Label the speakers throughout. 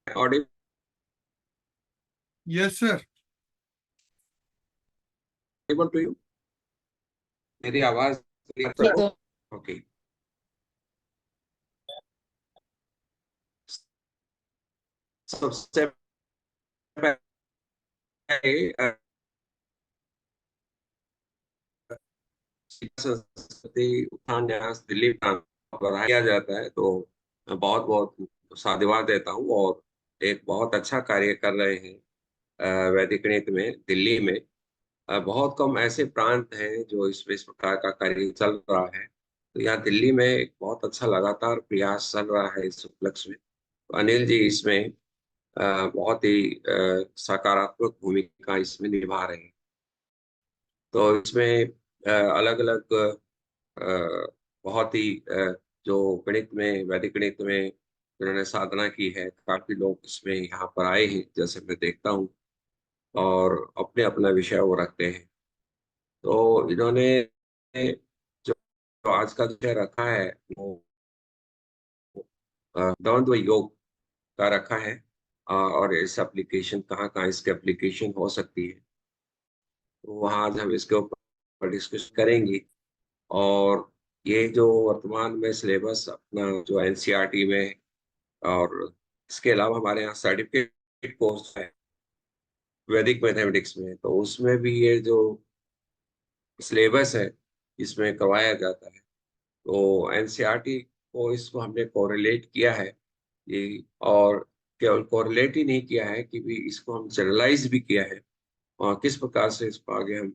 Speaker 1: Audible
Speaker 2: yes sir.
Speaker 1: To you? मेरी आवाज
Speaker 2: sir
Speaker 1: okay. सबसे पहले संस्कृति उपन्यास दिल्ली बढ़ाया जाता है, तो मैं बहुत बहुत साधुवाद देता हूँ और एक बहुत अच्छा कार्य कर रहे हैं वैदिक गणित में दिल्ली में। बहुत कम ऐसे प्रांत हैं जो इस प्रकार का कार्य चल रहा है, तो यहाँ दिल्ली में एक बहुत अच्छा लगातार प्रयास चल रहा है इस उपलक्ष्य में। तो अनिल जी इसमें बहुत ही सकारात्मक भूमिका इसमें निभा रहे हैं। तो इसमें अलग अलग बहुत ही जो गणित में वैदिक गणित में जिन्होंने साधना की है, काफी लोग इसमें यहाँ पर आए हैं जैसे मैं देखता हूँ, और अपने अपना विषय वो रखते हैं। तो इन्होंने जो जो आज का विषय रखा है वो द्वंद्व योग का रखा है। और इस एप्लीकेशन कहाँ कहाँ इसकी एप्लीकेशन हो सकती है, तो वहाँ आज हम इसके ऊपर डिस्कस करेंगे। और ये जो वर्तमान में सिलेबस अपना जो एनसीईआरटी में, और इसके अलावा हमारे यहाँ सर्टिफिकेट कोर्स है वैदिक मैथमेटिक्स में, तो उसमें भी ये जो सिलेबस है इसमें करवाया जाता है। तो एनसीईआरटी को इसको हमने कोरिलेट किया है ये, और केवल कोरिलेट ही नहीं किया है कि भी इसको हम जनरलाइज भी किया है, और किस प्रकार से इसको आगे हम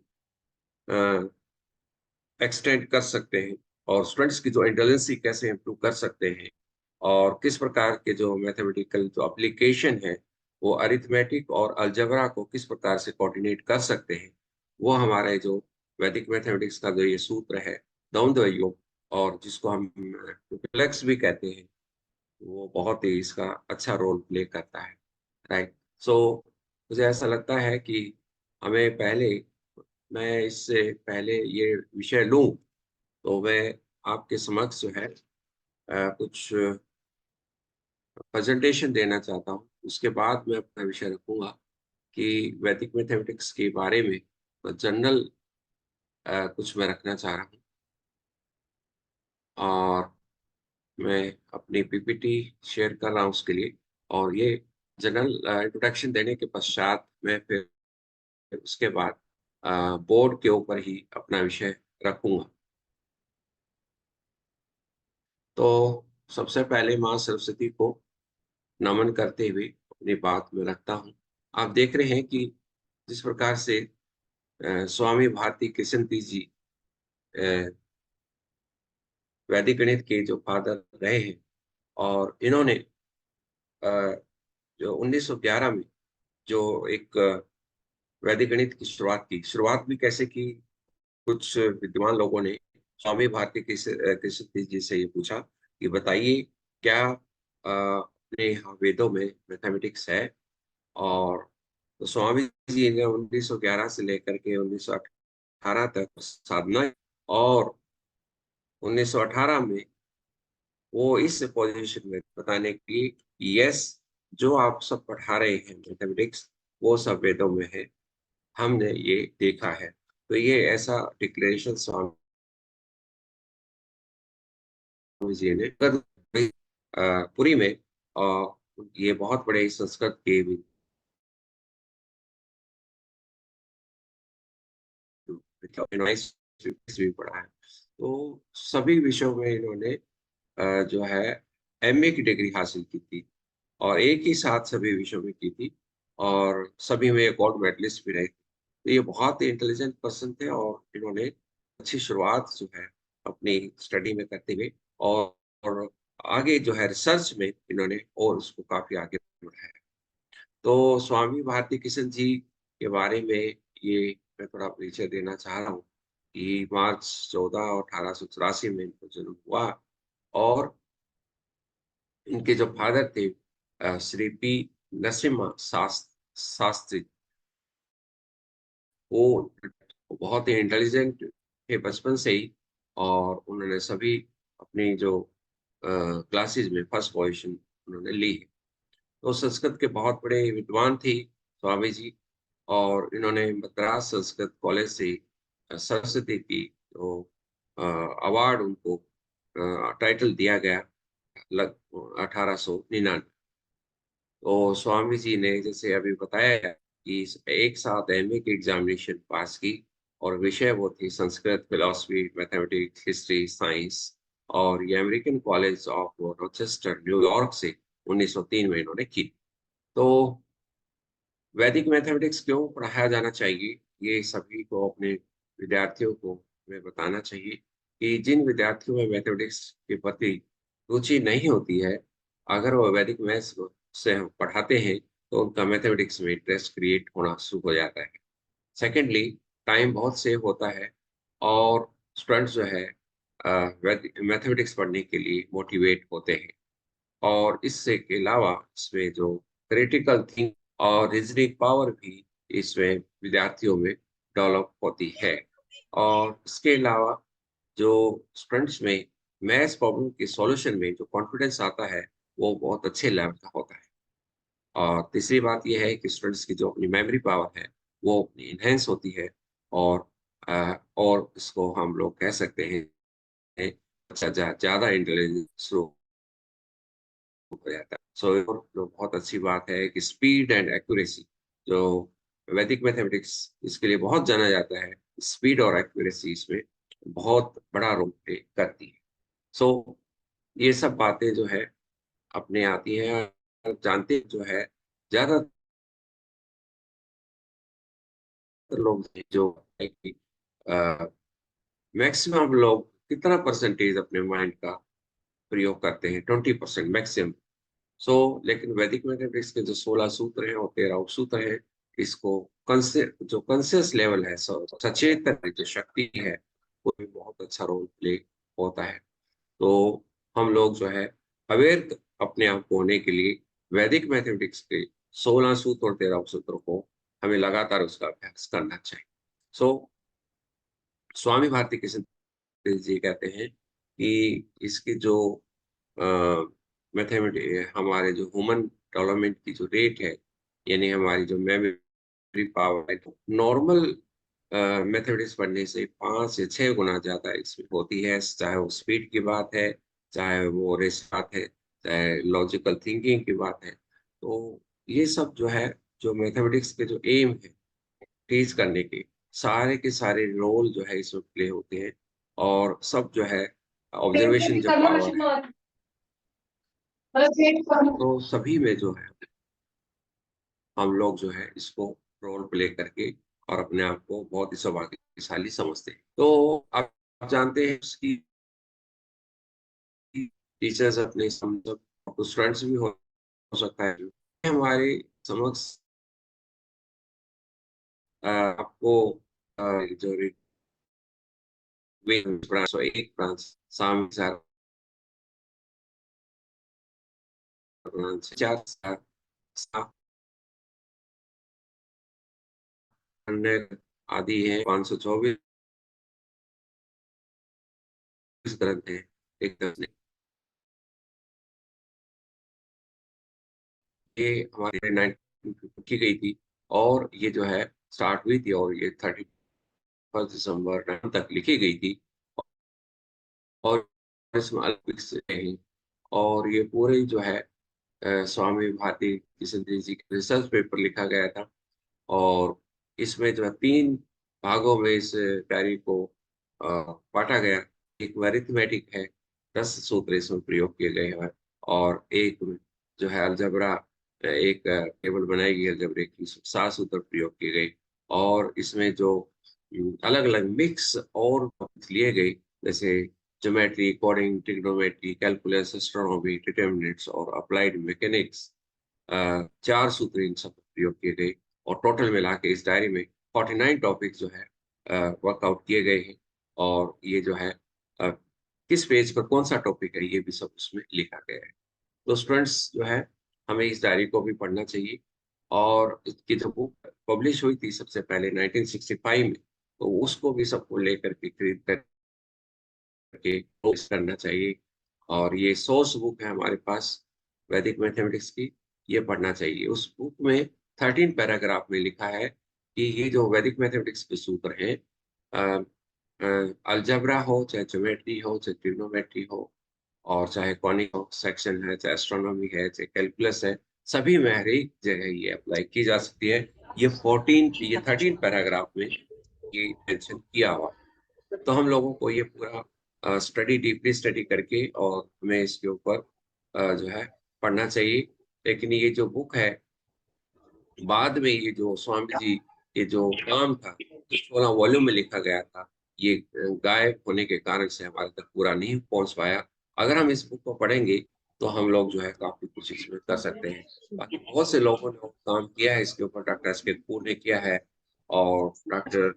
Speaker 1: एक्सटेंड कर सकते हैं, और स्टूडेंट्स की जो इंटेलिजेंसी कैसे इम्प्रूव कर सकते हैं, और किस प्रकार के जो मैथमेटिकल जो एप्लीकेशन है वो अरिथमेटिक और अलजेब्रा को किस प्रकार से कोऑर्डिनेट कर सकते हैं, वो हमारे जो वैदिक मैथमेटिक्स का जो ये सूत्र है द्वंद्व योग, और जिसको हम डुप्लेक्स भी कहते हैं, वो बहुत ही इसका अच्छा रोल प्ले करता है। राइट। सो मुझे ऐसा लगता है कि हमें पहले, मैं इससे पहले ये विषय लूं, तो मैं आपके समक्ष जो है कुछ प्रेजेंटेशन देना चाहता हूँ। उसके बाद मैं अपना विषय रखूंगा कि वैदिक मैथमेटिक्स के बारे में जनरल कुछ मैं रखना चाह रहा हूँ। और मैं अपनी पीपीटी शेयर कर रहा हूँ उसके लिए, और ये जनरल इंट्रोडक्शन देने के पश्चात मैं फिर उसके बाद बोर्ड के ऊपर ही अपना विषय रखूंगा। तो सबसे पहले माँ सरस्वती को नमन करते हुए अपनी बात में रखता हूँ। आप देख रहे हैं कि जिस प्रकार से स्वामी भारती कृष्ण तीज जी वैदिक गणित के जो फादर रहे हैं, और इन्होंने अ, जो 1911 में जो एक वैदिक गणित की शुरुआत भी कैसे की, कुछ विद्वान लोगों ने स्वामी भारती कृष्ण तीज जी से ये पूछा कि बताइए क्या अपने यहाँ वेदों में मैथमेटिक्स है। और तो स्वामी जी ने 1911 से लेकर के 1918 तक साधना, और 1918 में वो इस पोजीशन में बताने की यस, जो आप सब पढ़ा रहे हैं मैथमेटिक्स वो सब वेदों में है, हमने ये देखा है। तो ये ऐसा डिक्लेरेशन स्वामी जी ने पुरी में, ये बहुत बड़े संस्कृत के भी भी पढ़ा है। तो सभी विषयों में इन्होंने जो है एमए की डिग्री हासिल की थी, और एक ही साथ सभी विषयों में की थी, और सभी में गोल्ड मेडलिस्ट भी रहे थे। तो ये बहुत ही इंटेलिजेंट पर्सन थे, और इन्होंने अच्छी शुरुआत जो है अपनी स्टडी में करते हुए, और आगे जो है रिसर्च में इन्होंने और उसको काफी आगे बढ़ाया। तो स्वामी भारती कृष्ण जी के बारे में ये मैं थोड़ा परिचय देना चाह रहा हूँ कि मार्च 14 1884 में इनको जन्म हुआ, और इनके जो फादर थे श्री पी नरसिम्हा शास्त्री, वो बहुत ही इंटेलिजेंट थे बचपन से ही, और उन्होंने सभी अपनी जो क्लासेस में फर्स्ट पोजीशन उन्होंने ली है। तो संस्कृत के बहुत बड़े विद्वान थे स्वामी जी, और इन्होंने मद्रास संस्कृत कॉलेज से सरस्वती की तो अवार्ड उनको टाइटल दिया गया लग 1899। तो स्वामी जी ने जैसे अभी बताया है कि एक साथ एमए की एग्जामिनेशन पास की, और विषय वो थी Sanskrit, philosophy, mathematics, history, science, और ये American college of Rochester New York से 1903 में इन्होंने की। तो वैदिक मैथमेटिक्स क्यों पढ़ाया जाना चाहिए, ये सभी को अपने विद्यार्थियों को हमें बताना चाहिए कि जिन विद्यार्थियों में मैथमेटिक्स के प्रति रुचि नहीं होती है, अगर वो वैदिक मैथ्स से हम पढ़ाते हैं तो उनका मैथमेटिक्स में इंटरेस्ट क्रिएट होना शुरू हो जाता है। सेकेंडली, टाइम बहुत सेव होता है, और स्टूडेंट्स जो है मैथमेटिक्स पढ़ने के लिए मोटिवेट होते हैं। और इससे के अलावा इसमें जो क्रिटिकल थिंक और रीजनिंग पावर भी इसमें विद्यार्थियों में डेवलप होती है। और इसके अलावा जो स्टूडेंट्स में मैथ्स प्रॉब्लम के सॉल्यूशन में जो कॉन्फिडेंस आता है, वो बहुत अच्छे लेवल का होता है। और तीसरी बात ये है कि स्टूडेंट्स की जो अपनी मेमोरी पावर है, वो अपनी इन्हेंस होती है, और और इसको हम लोग कह सकते हैं अच्छा ज़्यादा इंटेलिजेंस हो जाता है। सो जो बहुत अच्छी बात है कि स्पीड एंड एक्यूरेसी, जो वैदिक मैथमेटिक्स इसके लिए बहुत जाना जाता है, स्पीड और एक्यूरेसी इसमें बहुत बड़ा रोल प्ले करती है। सो ये सब बातें जो है अपने आती हैं, और जानते जो है ज़्यादातर लोग हैं जो है कि मैक्सिमम लोग कितना परसेंटेज अपने माइंड का प्रयोग करते हैं, 20% मैक्सिमम। सो लेकिन वैदिक मैथमेटिक्स के जो 16 सूत्र हैं और 13 उपसूत्र हैं, इसको जो कॉन्शियस लेवल है, सचेतन जो शक्ति है, वो भी बहुत अच्छा रोल प्ले होता है। तो हम लोग जो है अवेयर अपने आप को होने के लिए वैदिक मैथमेटिक्स के 16 सूत्र और 13 उपसूत्रों को हमें लगातार उसका अभ्यास करना चाहिए। सो स्वामी भारती कृष्ण जी कहते हैं कि इसकी जो मैथमेटिक हमारे जो ह्यूमन डेवलपमेंट की जो रेट है, यानी हमारी जो मेमोरी पावर है, तो नॉर्मल मैथमेटिक्स पढ़ने से 5 या 6 गुना ज़्यादा इसमें होती है, चाहे वो स्पीड की बात है, चाहे वो रेस बात है, चाहे लॉजिकल थिंकिंग की बात है। तो ये सब जो है, जो मैथमेटिक्स के जो एम है टीच करने के सारे रोल जो है इसमें प्ले होते हैं, और सब जो है ऑब्जर्वेशन जो पावर है, तो सभी में जो है हम लोग जो है इसको रोल प्ले करके और अपने आप को बहुत ही सौभाग्यशाली समझते हैं। तो आप जानते हैं उसकी टीचर्स अपने समझ स्टूडेंट्स भी हो सकता है हमारे समक्ष आपको जो ब्रांच एक ब्रांच सामने ब्रांच 4 अन्य आदि है, 524 ग्रंथ है। एक ग्रंथ नहीं, ये हमारे 19 की गई थी, और ये जो है स्टार्ट हुई थी, और ये 31 दिसंबर तक लिखी गई थी। और इसमें अलग हैं, और ये पूरे जो है स्वामी भारती कृष्ण जी के रिसर्च पेपर लिखा गया था। और इसमें जो है 3 भागों में इस डायरी को बांटा गया। एक अरिथमेटिक है, 10 सूत्र इसमें प्रयोग किए गए हैं, और एक जो है अलजबरा, एक टेबल बनाई गई अलजबरे की, 7 सूत्र प्रयोग किए गए। और इसमें जो अलग अलग मिक्स और लिए गए, जैसे geometry, coding, trigonometry, calculus, astronomy, determinants और अप्लाइड मैकेनिक्स, 4 सूत्र इन सब प्रयोग किए गए। और टोटल मिला के इस डायरी में 49 टॉपिक जो है वर्कआउट किए गए हैं। और ये जो है अ, किस पेज पर कौन सा टॉपिक है, ये भी सब उसमें लिखा गया है। तो स्टूडेंट्स जो है हमें इस डायरी को भी पढ़ना चाहिए। और इसकी जो बुक पब्लिश हुई थी सबसे पहले 1965 में, तो उसको भी सबको लेकर के खरीद करके कोर्स करना चाहिए। और ये सोर्स बुक है हमारे पास वैदिक मैथमेटिक्स की, ये पढ़ना चाहिए। उस बुक में 13 पैराग्राफ में लिखा है कि ये जो वैदिक मैथमेटिक्स के सूत्र हैं, अलजेब्रा हो, चाहे ज्योमेट्री हो, चाहे ट्रिग्नोमेट्री हो, और चाहे कॉनिक सेक्शन है, चाहे एस्ट्रोनॉमी है, चाहे कैलकुलस है, सभी में हर एक जगह ये अप्लाई की जा सकती है। ये 13 पैराग्राफ में ये मेंशन किया हुआ। तो हम लोगों को ये पूरा स्टडी, डीपली स्टडी करके और हमें इसके ऊपर जो है पढ़ना चाहिए। लेकिन ये जो बुक है, बाद में ये जो स्वामी जी, ये जो काम था, जो 16 वॉल्यूम में लिखा गया था, ये गायब होने के कारण से हमारे तक पूरा नहीं पहुंच पाया। अगर हम इस बुक को पढ़ेंगे तो हम लोग जो है काफी कुछ इसमें कर सकते हैं। बाकी बहुत से लोगों ने काम किया है इसके ऊपर। डॉक्टर एस के कपूर ने किया है, और डॉक्टर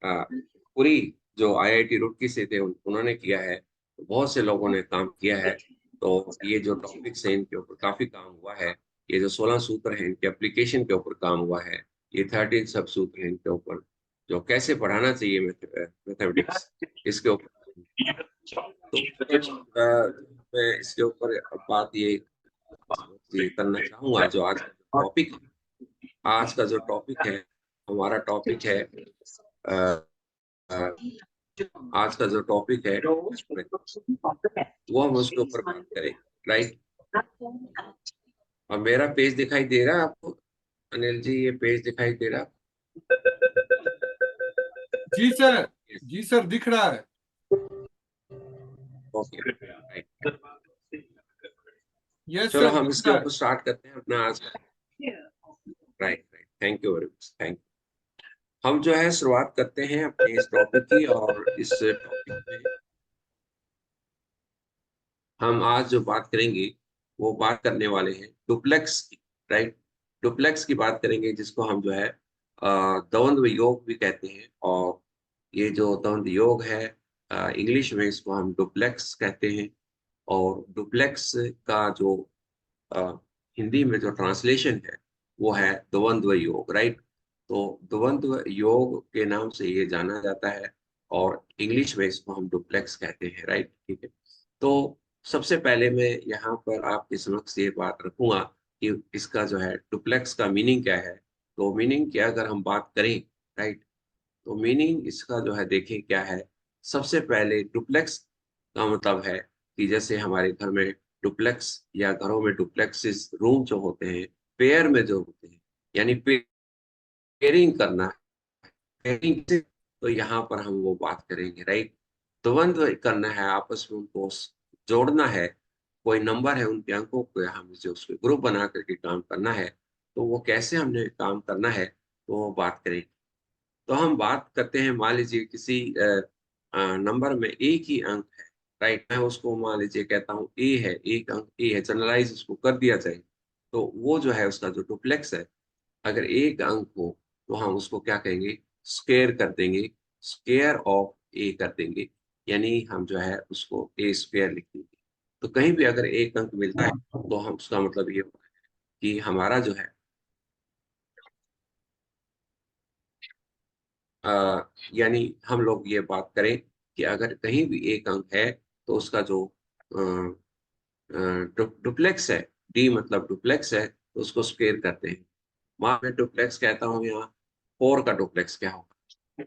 Speaker 1: पुरी जो आईआईटी रुड़की से थे उन्होंने किया है। तो बहुत से लोगों ने काम किया है। तो ये जो टॉपिक्स हैं इनके ऊपर काफी काम हुआ है। ये जो 16 सूत्र हैं इनके एप्लीकेशन के ऊपर काम हुआ है। ये 13 सब सूत्र हैं इनके ऊपर, जो कैसे पढ़ाना चाहिए मैथमेटिक्स, इसके ऊपर। तो मैं इसके ऊपर बात ये करना चाहूंगा। जो आज का टॉपिक, आज का जो टॉपिक है, हमारा टॉपिक है अ, अ, आज का जो टॉपिक है, वो हम उसके ऊपर बात करें, राइट। और मेरा पेज दिखाई दे रहा है आपको, अनिल जी? ये पेज दिखाई दे रहा?
Speaker 2: जी सर, जी सर, दिख रहा है।
Speaker 1: Okay, right.
Speaker 2: यस
Speaker 1: चलो
Speaker 2: सर,
Speaker 1: हम
Speaker 2: दिख
Speaker 1: इसके
Speaker 2: रहा है।
Speaker 1: ऊपर स्टार्ट करते हैं अपना आज का। Right, right, thank you very much, thank you. हम जो है शुरुआत करते हैं अपने इस टॉपिक की। और इस टॉपिक में हम आज जो बात करेंगे, वो बात करने वाले हैं डुप्लेक्स की, राइट। डुप्लेक्स की बात करेंगे, जिसको हम जो है द्वंद्व योग भी कहते हैं। और ये जो द्वंद्व योग है, इंग्लिश में इसको हम डुप्लेक्स कहते हैं। और डुप्लेक्स का जो अ, हिंदी में जो ट्रांसलेशन है, वो है द्वंद्व योग, राइट। तो द्वंद्व योग के नाम से ये जाना जाता है, और इंग्लिश में इसको हम डुप्लेक्स कहते हैं, राइट, ठीक है। तो सबसे पहले मैं यहाँ पर आपके समक्ष ये बात रखूंगा कि इसका जो है डुप्लेक्स का मीनिंग क्या है। तो मीनिंग की अगर हम बात करें, राइट, तो मीनिंग इसका जो है देखें क्या है। सबसे पहले डुप्लेक्स का मतलब है कि जैसे हमारे घर में डुप्लेक्स, या घरों में डुप्लेक्सेस रूम जो होते हैं, पेयर में जो होते हैं, यानी पेयरिंग करना, पेयरिंग। तो यहाँ पर हम वो बात करेंगे, राइट। द्वंद्व करना है, आपस में उनको जोड़ना है। कोई नंबर है, उनके अंकों को हम जो उसके ग्रुप बना करके काम करना है, तो वो कैसे हमने काम करना है, तो वो बात करेंगे। तो हम बात करते हैं, मान लीजिए किसी नंबर में एक ही अंक है, राइट। मैं उसको मान लीजिए कहता हूँ ए है, एक अंक ए है, जनरलाइज उसको कर दिया जाए। तो वो जो है उसका जो डुप्लेक्स है, अगर एक अंक हो तो हम उसको क्या कहेंगे, स्क्वायर कर देंगे, स्क्वायर ऑफ ए कर देंगे। यानी हम जो है उसको ए स्क्वायर लिख देंगे। तो कहीं भी अगर एक अंक मिलता है, तो हम उसका मतलब ये होगा कि हमारा जो है यानी हम लोग ये बात करें कि अगर कहीं भी एक अंक है, तो उसका जो डुप्लेक्स है, डी मतलब डुप्लेक्स है, तो उसको स्क्वायर करते हैं। मान मैं डुप्लेक्स कहता हूँ यहाँ, 4 का डुप्लेक्स क्या होगा?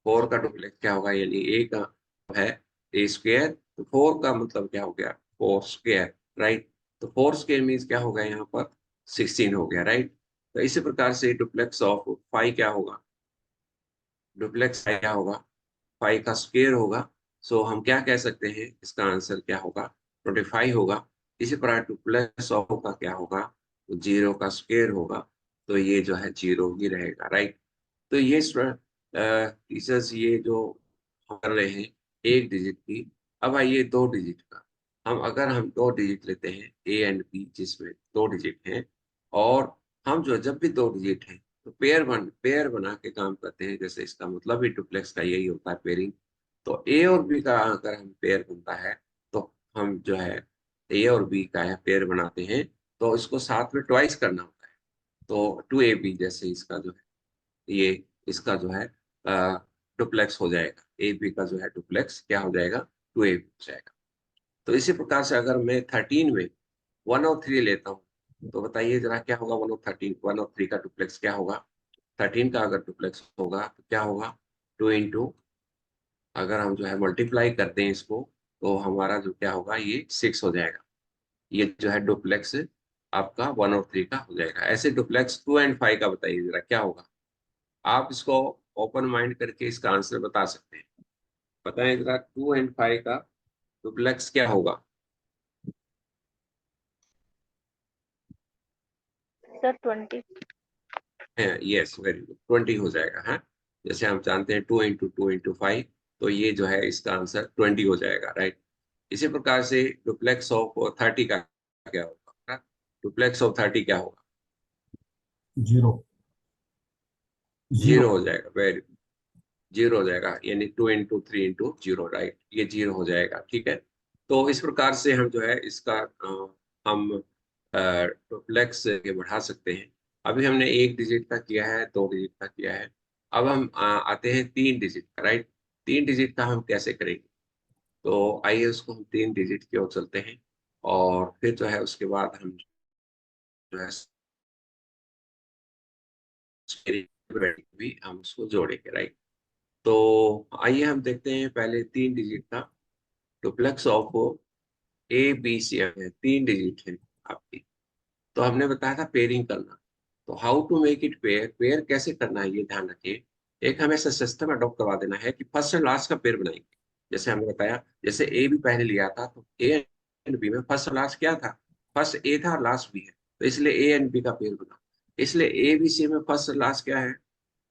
Speaker 1: 4 का डुप्लेक्स क्या होगा? यानी ए का है ए स्क्वायर, तो 4 का मतलब क्या हो गया? 4 स्क्वायर, राइट। तो 4 स्क्वायर मीन्स क्या हो गया यहाँ पर? 16 हो गया, राइट। तो इसी प्रकार से डुप्लेक्स ऑफ 5 क्या होगा? डुप्लेक्स क्या होगा? 5 का स्क्वायर होगा। सो हम क्या कह सकते हैं, इसका आंसर क्या होगा? 25 होगा। इसी प्रकार डुप्लेक्स ऑफ का क्या होगा? 0 का स्क्वायर होगा। तो ये जो है 0 ही रहेगा, राइट। तो ये टीचर्स ये जो हम कर रहे हैं एक डिजिट की। अब आइए दो डिजिट का। हम दो डिजिट लेते हैं, ए एंड बी, जिसमें दो डिजिट हैं। और हम जो जब भी दो डिजिट हैं, तो पेयर बना के काम करते हैं। जैसे इसका मतलब भी डुप्लेक्स का यही होता है, पेयरिंग। तो ए और बी का अगर हम पेयर बनता है, तो हम जो है ए और बी का पेयर बनाते हैं। तो इसको साथ में ट्वाइस करना होता है। तो 2ab, जैसे इसका जो है ये, इसका जो है डुप्लेक्स हो जाएगा। ए बी का जो है डुप्लेक्स क्या हो जाएगा? 2ab हो जाएगा। तो इसी प्रकार से अगर मैं 13 में 1 और 3 लेता हूँ, तो बताइए जरा क्या होगा, 1 और 3 का डुप्लेक्स क्या होगा। 13 का अगर डुप्लेक्स होगा तो क्या होगा, 2 इंटू, अगर हम जो है मल्टीप्लाई करते हैं इसको, तो हमारा जो क्या होगा, ये 6 हो जाएगा। ये जो है डुप्लेक्स आपका 1 और 3 का हो जाएगा। ऐसे डुप्लेक्स 2 एंड 5 का बताइए जरा क्या होगा। आप इसको ओपन माइंड करके इसका आंसर बता सकते हैं। बताएं जरा 2 एंड 5 का डुप्लेक्स क्या होगा।
Speaker 3: सर 20।
Speaker 1: यस, वेरी गुड, 20 हो जाएगा। हाँ, जैसे हम जानते हैं 2 इंटू 5, तो ये जो है इसका आंसर 20 हो जाएगा, राइट। इसी प्रकार से डुप्लेक्स ऑफ 30 का क्या होगा। डुप्लेक्स ऑफ 30 क्या होगा।
Speaker 2: 0 0।
Speaker 1: 0 हो जाएगा, वेरी, 0 हो जाएगा, यानी 2 इंटू 3 इंटू 0, राइट, ये 0 हो जाएगा। ठीक है, तो इस प्रकार से हम जो है इसका हम डुप्लेक्स ये बढ़ा सकते हैं। अभी हमने 1 डिजिट का किया है, 2 डिजिट का किया है। अब हम आते हैं 3 डिजिट का, राइट। 3 डिजिट का हम कैसे करेंगे। तो आइए उसको हम 3 डिजिट की ओर चलते हैं, और फिर जो है उसके बाद हम जो है भी हम उसको जोड़ेंगे, राइट। तो आइए हम देखते हैं पहले 3 डिजिट का duplex of A B C है, 3 डिजिट है आपकी। तो हमने बताया था पेयरिंग करना। तो how to make it pair, pair कैसे करना है ये ध्यान रखिए। एक हमें सिस्टम अडॉप्ट करवा देना है कि फर्स्ट एंड लास्ट का पेयर बनाएंगे। जैसे हमने बताया, जैसे ए बी पहले लिया था, तो ए एंड बी में फर्स्ट और लास्ट क्या था, फर्स्ट ए था और लास्ट बी है, तो इसलिए ए एंड बी का पेयर बना। इसलिए ए बी सी में फर्स्ट और लास्ट क्या है,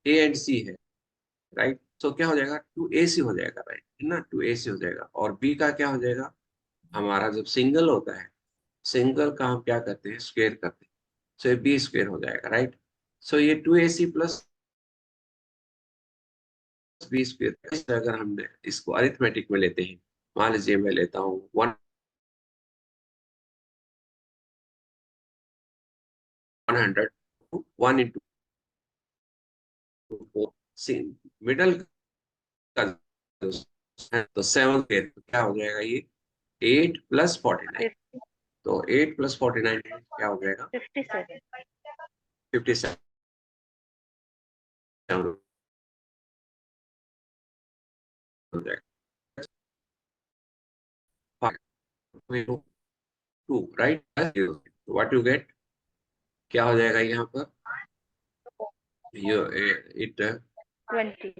Speaker 1: ए एंड सी है, राइट। तो क्या हो जाएगा, 2AC हो जाएगा, राइट, है ना, 2AC हो जाएगा। और बी का क्या हो जाएगा, हमारा जब सिंगल होता है, सिंगल का हम क्या करते हैं, स्क्वायर करते हैं, सो ये बी स्क्वायर हो जाएगा, राइट। सो ये 2AC प्लस बी स्क्वायर, अगर हमने इसको अरिथमेटिक में लेते हैं, मान लीजिए मैं लेता हूँ 100, 1 इंटू 4, मिडल का जो है, तो 7 तो क्या हो जाएगा ये, 8 + 49।
Speaker 3: 50,
Speaker 1: तो 8 + 49 क्या हो जाएगा,
Speaker 3: 57।
Speaker 1: 57 हो जाएगा। 2, राइट, व्हाट यू गेट, क्या हो जाएगा यहाँ पर, ये इट
Speaker 3: 20।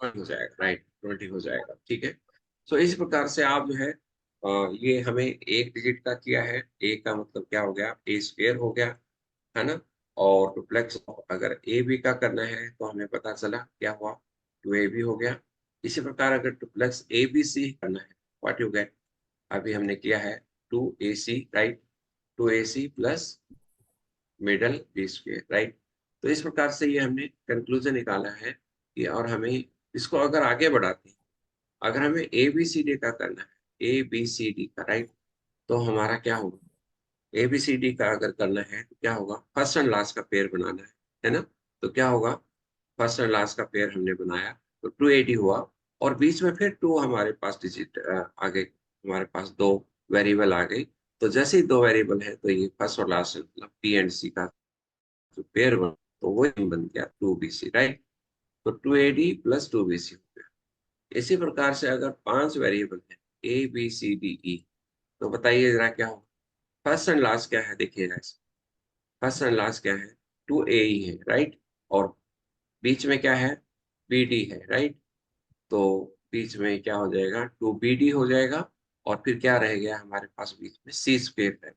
Speaker 1: हो जाएगा, राइट, 20 हो जाएगा। ठीक है, सो इस प्रकार से आप जो है ये हमें 1 डिजिट का किया है। ए का मतलब क्या हो गया, ए स्क्वायर हो गया, है ना। और डुप्लेक्स अगर ए बी का करना है तो हमें पता चला क्या हुआ, 2AB हो गया। इसी प्रकार अगर डुप्लेक्स ए बी सी करना है, व्हाट यू गेट, अभी हमने किया है 2AC, right, 2AC plus middle B square, right. तो इस प्रकार से ये हमने कंक्लूजन निकाला है कि, और हमें इसको अगर आगे बढ़ाते हैं, अगर हमें ए बी सी डी का करना है, ए बी सी डी का, राइट, तो हमारा क्या होगा, ए बी सी डी का अगर करना है तो क्या होगा, फर्स्ट एंड लास्ट का पेयर बनाना है ना। तो क्या होगा, फर्स्ट एंड लास्ट का पेयर हमने बनाया, तो 280 हुआ। और बीच में फिर 2 हमारे पास डिजिट आ गए, हमारे पास 2 वेरिएबल आ गई। तो जैसे ही 2 वेरिएबल है, तो ये फर्स्ट और लास्ट मतलब पी एंड सी का जो पेयर बना, तो वो बन गया 2BC, राइट। तो 2AD प्लस 2BC हो गया। इसी प्रकार से अगर 5 वेरिएबल है, ABCDE, तो बताइए जरा क्या होगा। फर्स्ट एंड लास्ट क्या है, देखिएगा इसमें, फर्स्ट एंड लास्ट क्या है, 2AE है, राइट। और बीच में क्या है, BD है, राइट। तो बीच में क्या हो जाएगा, 2BD हो जाएगा। और फिर क्या रह गया हमारे पास बीच में, सी स्क्वेयर है,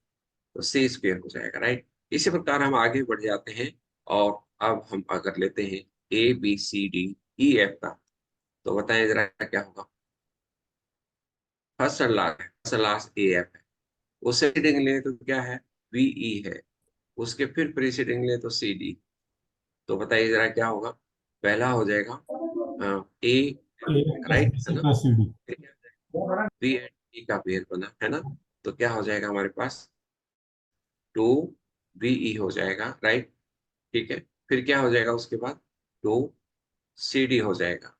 Speaker 1: तो सी स्क्वेयर हो जाएगा, राइट। इसी प्रकार हम आगे बढ़ जाते हैं। और अब हम अगर लेते हैं ABCDEF का, तो बताएं जरा क्या होगा। फर्स्ट एंड लास्ट AF है, उससे प्रीसीडिंग ले तो क्या है, VE है, उसके फिर प्रीसीडिंग ले तो CD। तो बताइए जरा क्या होगा, पहला हो जाएगा A,
Speaker 2: A plus
Speaker 1: right,
Speaker 2: B
Speaker 1: है
Speaker 2: सी
Speaker 1: ना।
Speaker 2: Plus C D.
Speaker 1: B and E का पेयर बना है ना। तो क्या हो जाएगा हमारे पास, 2BE हो जाएगा, राइट। ठीक है, फिर क्या हो जाएगा उसके बाद, 2CD हो जाएगा।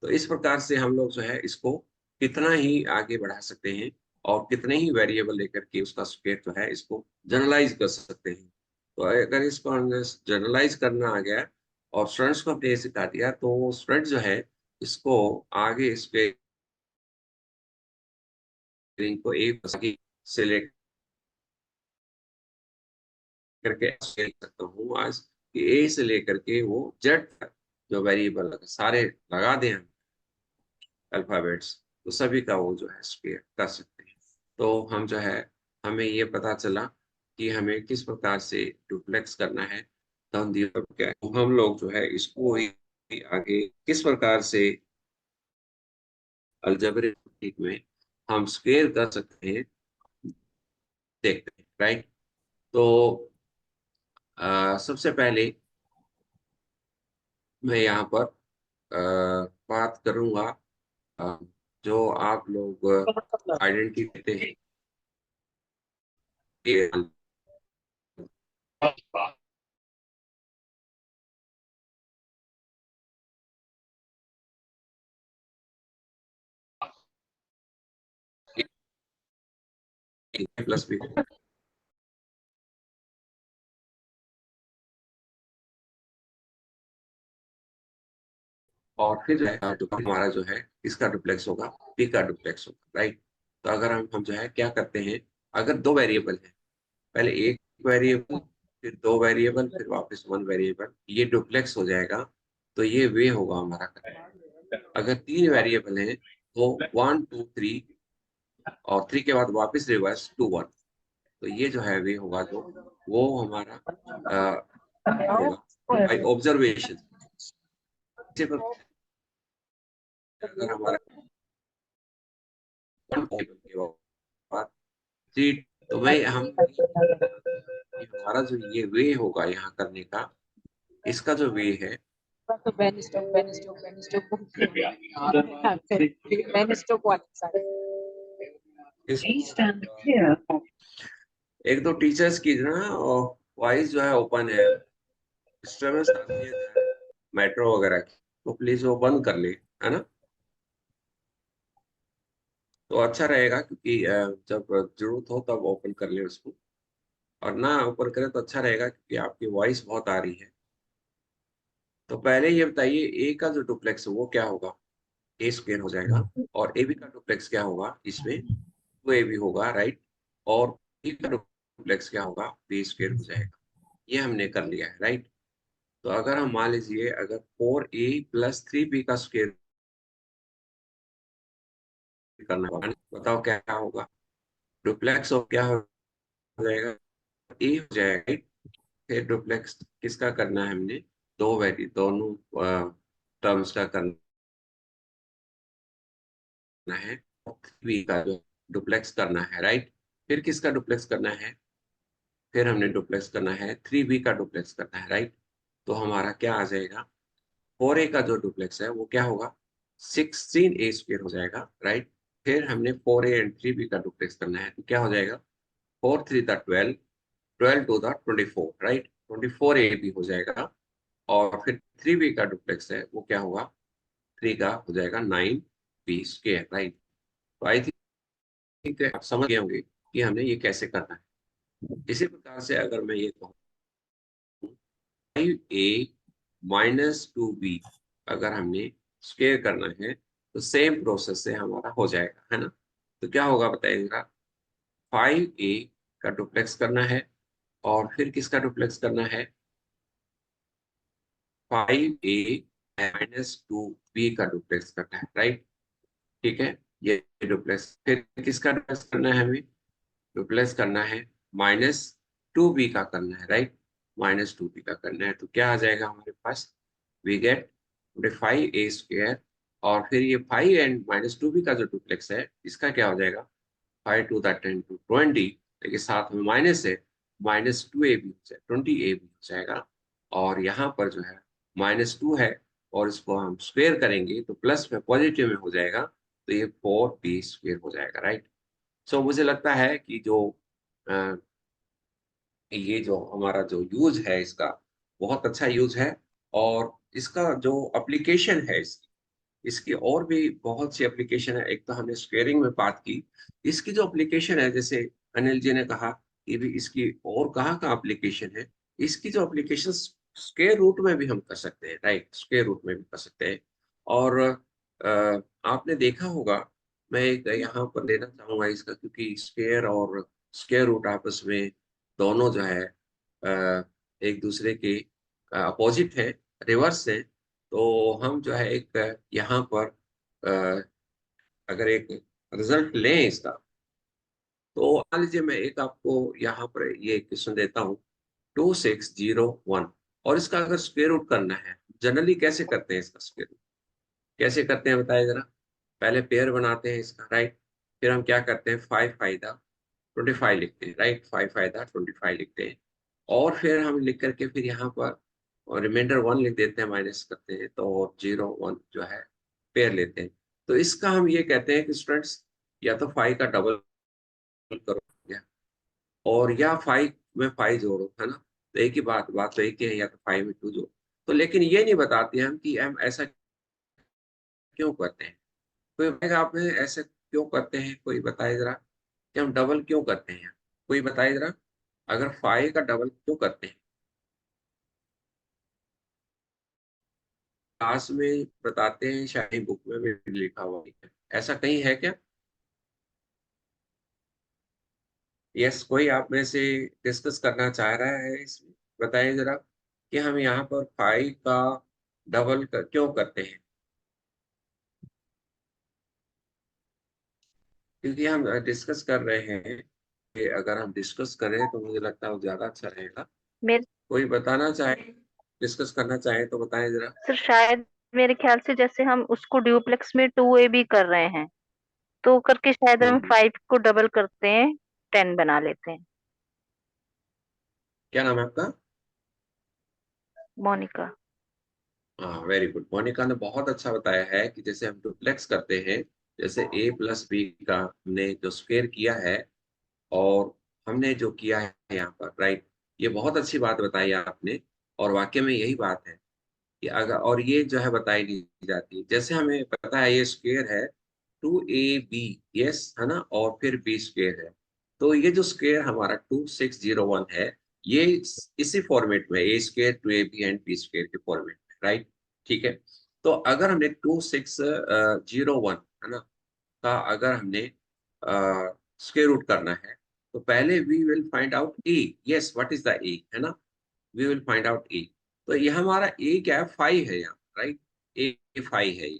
Speaker 1: तो इस प्रकार से हम लोग जो है इसको कितना ही आगे बढ़ा सकते हैं, और कितने ही वेरिएबल लेकर के उसका स्क्वायर जो है इसको जनरलाइज कर सकते हैं। तो अगर इसको हमने जनरलाइज करना आ गया और स्टूडेंट्स को अपने सिखा दिया तो स्टूडेंट जो है इसको आगे इसके को एक से लेकर के लिख सकता हूँ आज कि ए से लेकर के वो जेड तक जो वेरिएबल सारे लगा दें हम अल्फाबेट्स, तो सभी का वो जो है स्क्वायर कर सकते हैं। तो हम जो है हमें ये पता चला कि हमें किस प्रकार से डुप्लेक्स करना है। तो हम लोग जो है इसको ही आगे किस प्रकार से अलजेब्रिक में हम स्क्वायर कर सकते हैं देखते हैं, राइट। तो सबसे पहले मैं यहाँ पर बात करूंगा अ, जो आप लोग आइडेंटिटी देते हैं प्लस भी हो और फिर जो है हमारा जो है इसका डुप्लेक्स होगा, पी का डुप्लेक्स होगा, राइट। तो अगर हम जो है क्या करते हैं, अगर दो वेरिएबल है, पहले एक वेरिएबल फिर दो वेरिएबल फिर वापस वन वेरिएबल, ये डुप्लेक्स हो जाएगा। तो ये वे होगा हमारा करना। अगर तीन वेरिएबल है तो 1 2 3 और 3 के बाद वापस रिवर्स 2 1, तो ये जो है वे होगा जो वो हमारा होगा बाई ऑब्जर्वेशन। अगर हमारा वन वेरिएबल के बाद थ्री, तो मैं हम हमारा जो ये वे होगा यहाँ करने का, इसका जो वे है एक दो टीचर्स की ना वॉइस जो है ओपन है, डिस्टर्बेंस आती है मेट्रो वगैरह की, तो प्लीज वो बंद कर ले, है ना। तो अच्छा रहेगा क्योंकि जब जरूरत हो तब ओपन कर ले उसको, और ना ओपन करें तो अच्छा रहेगा क्योंकि आपकी वॉइस बहुत आ रही है। तो पहले ये बताइए ए का जो डुप्लेक्स है वो क्या होगा, ए स्क्वायर हो जाएगा। और ए बी का डुप्लेक्स क्या होगा, इसमें टू ए बी होगा, राइट। और बी का डुप्लेक्स क्या होगा, बी स्क्वायर हो जाएगा। ये हमने कर लिया है, राइट। तो अगर हम मान लीजिए अगर 4a प्लस 3b का स्क्वायर करना होगा, बताओ क्या होगा, डुप्लेक्स और क्या हो जाएगा, ए हो जाएगा, right? फिर डुप्लेक्स किसका करना है हमने, दोनों टर्म्स का करना है, बी का जो डुप्लेक्स करना है, राइट। फिर किसका डुप्लेक्स करना है, फिर हमने डुप्लेक्स करना है 3b का डुप्लेक्स करना है, राइट। तो हमारा क्या आ जाएगा, 4a का जो डुप्लेक्स है वो क्या होगा, 16a स्क्वायर हो जाएगा, राइट। फिर हमने 4a एंड 3b का डुप्लेक्स करना है, तो क्या हो जाएगा, 4 3 द 12, 12 2 द 24, राइट, 24a भी हो जाएगा। और फिर 3b का डुप्लेक्स है वो क्या होगा, 3 का हो जाएगा 9b स्क्वायर, राइट। तो आई थिंक आप समझ गए होंगे कि हमने ये कैसे करना है। इसी प्रकार से अगर मैं ये कहूँ 5a माइनस 2b अगर हमने स्क्वायर करना है तो सेम प्रोसेस से हमारा हो जाएगा, है ना। तो क्या होगा बताइएगा, 5a का डुप्लेक्स करना है और फिर किसका डुप्लेक्स करना है, 5a माइनस 2b का डुप्लेक्स करना है, राइट। ठीक है, ये डुप्लेक्स, फिर किसका डुप्लेक्स करना है, हमें डुप्लेक्स करना है -2b का करना है, राइट। -2b का करना है तो क्या आ जाएगा हमारे पास, वी गेट 5a स्क्वायर। और फिर ये 5 एंड -2b का जो डुप्लेक्स है इसका क्या हो जाएगा, 5 टू द 10 टू 20, लेकिन साथ में माइनस है, -2a भी हो जाएगा, 20a भी हो जाएगा। और यहाँ पर जो है -2 है और इसको हम स्क्वायर करेंगे तो प्लस में पॉजिटिव में हो जाएगा, तो ये 4b स्क्वायर हो जाएगा, राइट। सो मुझे लगता है कि जो अ, ये जो हमारा जो यूज है इसका बहुत अच्छा यूज है। और इसका जो एप्लीकेशन है इसकी इसकी और भी बहुत सी एप्लीकेशन है। एक तो हमने स्क्वेयरिंग में बात की, इसकी जो एप्लीकेशन है, जैसे अनिल जी ने कहा कि भी इसकी और कहाँ कहाँ एप्लीकेशन है। इसकी जो एप्लीकेशन स्क्वेयर रूट में भी हम कर सकते हैं, राइट, स्क्वेयर रूट में भी कर सकते हैं। और आपने देखा होगा, मैं एक यहाँ पर लेना चाहूंगा इसका, क्योंकि स्क्वेयर और स्क्वेयर रूट आपस में दोनों जो है एक दूसरे के अपोजिट है, रिवर्स है। तो हम जो है एक यहाँ पर अ, अगर एक रिजल्ट लें इसका, तो मान लीजिए मैं एक आपको यहाँ पर ये क्वेश्चन देता हूँ, 2601, और इसका अगर स्क्वेयर रूट करना है, जनरली कैसे करते हैं इसका स्क्वेयर रूट, कैसे करते हैं बताइए जरा। पहले पेयर बनाते हैं इसका, राइट, फिर हम क्या करते हैं, 5 फाइदा 25 लिखते हैं, राइट, 5 फाइदा 25 लिखते हैं, और फिर हम लिख करके फिर यहाँ पर और रिमाइंडर 1 लिख देते हैं, माइनस करते हैं, तो और 0 1 जो है पेयर लेते हैं। तो इसका हम ये कहते हैं कि स्टूडेंट्स, या तो 5 का डबल करो, या और या 5 में 5 जोड़ो, है ना। तो एक ही बात तो एक ही है, या तो 5 में 2 जोड़ो। तो लेकिन ये नहीं बताते हम कि हम ऐसा क्यों करते हैं। कोई बताएगा आप में ऐसे क्यों करते हैं, कोई बताए जरा कि हम डबल क्यों करते हैं, कोई बताए जरा, अगर 5 का डबल क्यों करते हैं। क्लास में बताते हैं, शायद बुक में भी लिखा हुआ है, ऐसा कहीं है क्या। यस, कोई आप में से डिस्कस करना चाह रहा है इसमें, बताइए जरा कि हम यहाँ पर 5 का डबल क्यों करते हैं। क्योंकि हम डिस्कस कर रहे हैं कि अगर हम डिस्कस करें तो मुझे लगता है वो ज्यादा अच्छा रहेगा।
Speaker 3: मेरे
Speaker 1: कोई बताना चाहे, डिस्कस करना चाहे तो बताएं जरा।
Speaker 3: सर शायद मेरे ख्याल से जैसे हम उसको ड्यूप्लेक्स में 2A भी कर रहे हैं, तो करके शायद हम
Speaker 1: हम्म।
Speaker 3: 5 को डबल करते हैं, 10 बना लेते हैं।
Speaker 1: क्या नाम है आपका।
Speaker 3: मोनिका।
Speaker 1: हाँ, वेरी गुड, मोनिका ने बहुत अच्छा बताया है कि जैसे हम डुप्लेक्स करते हैं, जैसे a+b का हमने जो स्क्वायर किया है, और हमने जो किया है यहाँ पर, राइट, ये बहुत अच्छी बात बताई आपने। और वाकई में यही बात है कि अगर, और ये जो है बताई नहीं जाती, जैसे हमें पता है ये स्क्वायर है 2ab, यस, है ना, और फिर b स्क्वायर है। तो ये जो स्क्वायर हमारा 2601 है, ये इसी फॉर्मेट में, A square 2ab and b square के फॉर्मेट में, राइट, ठीक है। तो अगर हमने 2601, है ना, का अगर हमने स्क्वायर रूट करना है, तो पहले we will find out A, yes, what is the A, है ना, we will find out A. तो ये हमारा ए क्या है, 5 है यहाँ, राइट, ए 5 है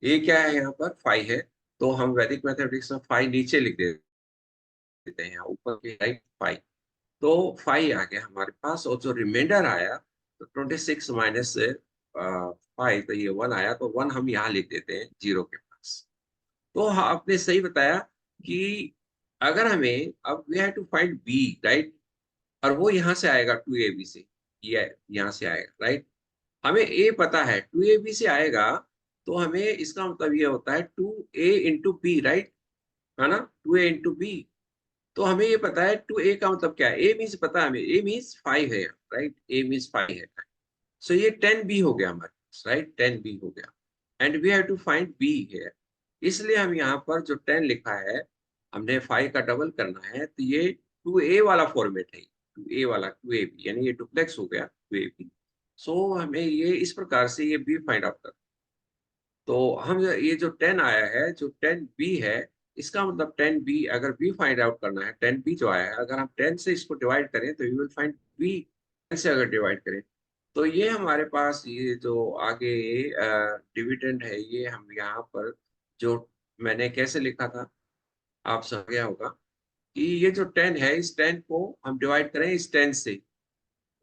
Speaker 1: ये क्या है यहाँ पर, 5 है। तो हम वैदिक मैथमेटिक्स में 5 नीचे लिख देते हैं, यहाँ ऊपर के, राइट, 5। तो 5 आ गया हमारे पास, और जो रिमाइंडर आया, तो 26 माइनस 5, तो ये 1 आया, तो 1 हम यहाँ लिख देते हैं 0 के पास। तो हाँ, आपने सही बताया कि अगर हमें, अब we have to find B, right, और वो यहाँ से आएगा 2ab से, ये यहाँ से आएगा, राइट। हमें ए पता है 2ab से आएगा, तो हमें इसका मतलब ये होता है 2a इंटू बी, राइट, है ना, 2a इंटू बी। तो हमें ये पता है 2a का मतलब क्या है, ए मीन्स पता है हमें, ए मीन्स 5 है, राइट, ए मीन्स 5 है। सो ये 10b हो गया हमारे पास, राइट, 10b हो गया, and we have to find b है। इसलिए हम यहाँ पर जो 10 लिखा है, हमने 5 का डबल करना है, तो ये 2a वाला फॉर्मेट है, 2a वाला 2ab, यानी ये डुप्लेक्स हो गया 2ab। सो हमें ये इस प्रकार से ये b फाइंड आउट करना। तो हम ये जो 10 आया है, जो 10b है, इसका मतलब 10b, अगर b फाइंड आउट करना है, 10b जो आया है, अगर हम 10 से इसको डिवाइड करें तो यू विल फाइंड b। 10 से अगर डिवाइड करें, तो ये हमारे पास ये जो आगे डिविडेंड है, ये हम यहाँ पर जो मैंने कैसे लिखा था, आप समझ गया होगा कि ये जो 10 है, इस 10 को हम डिवाइड करें इस 10 से,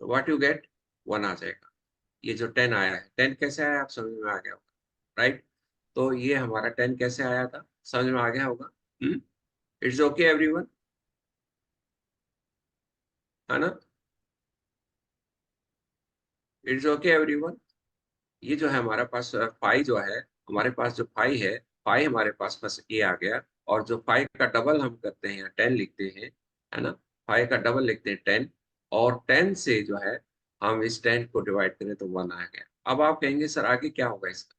Speaker 1: तो व्हाट यू गेट, 1 आ जाएगा। ये जो 10 आया है, 10 कैसे आया, आप समझ में आ गया होगा, राइट। तो ये हमारा 10 कैसे आया था, समझ में आ गया होगा। इट्स ओके एवरीवन, है ना, इट्स ओके एवरीवन। ये जो है हमारे पास 5 जो है, हमारे पास जो 5 है, 5 हमारे पास बस ए आ गया। और जो 5 का डबल हम करते हैं, 10 लिखते हैं, है ना, 5 का डबल लिखते हैं 10, और 10 से जो है हम इस 10 को डिवाइड करें तो 1 आ गया। अब आप कहेंगे सर आगे क्या होगा इसका?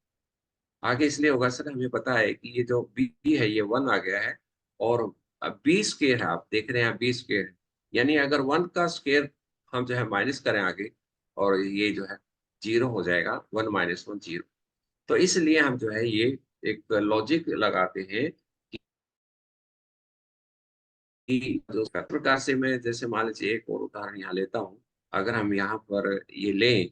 Speaker 1: आगे इसलिए होगा सर, हमें पता है कि ये जो बी है ये 1 आ गया है, और बी स्क्वायर है, आप देख रहे हैं बी स्क्वायर है, यानी अगर 1 का स्क्वायर हम जो है माइनस करें आगे, और ये जो है 0 हो जाएगा, 1 माइनस 1 0। तो इसलिए हम जो है ये एक लॉजिक लगाते हैं कि जो इस प्रकार से, मैं जैसे मान लीजिए एक और उदाहरण यहाँ लेता हूँ। अगर हम यहाँ पर ये लें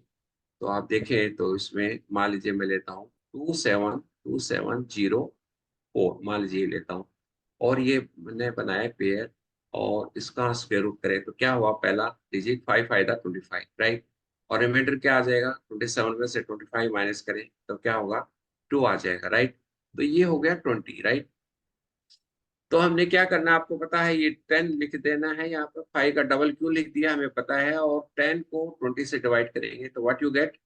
Speaker 1: तो आप देखें तो इसमें मान लीजिए मैं लेता हूँ 272704, मान लीजिए ये लेता हूँ, और ये मैंने बनाया पेयर, और इसका स्क्वायर रूट करें तो क्या हुआ, पहला डिजिट 5 आएगा 25, राइट, और रिमाइंडर क्या आ जाएगा, 27 में से 25 माइनस करें तो क्या होगा, 2 आ जाएगा, राइट। तो ये हो गया 20, राइट। तो हमने क्या करना है आपको पता है, ये 10 लिख देना है, यहाँ पर 5 का डबल क्यों लिख दिया हमें पता है, और 10 को 20 से डिवाइड करेंगे तो व्हाट यू गेट,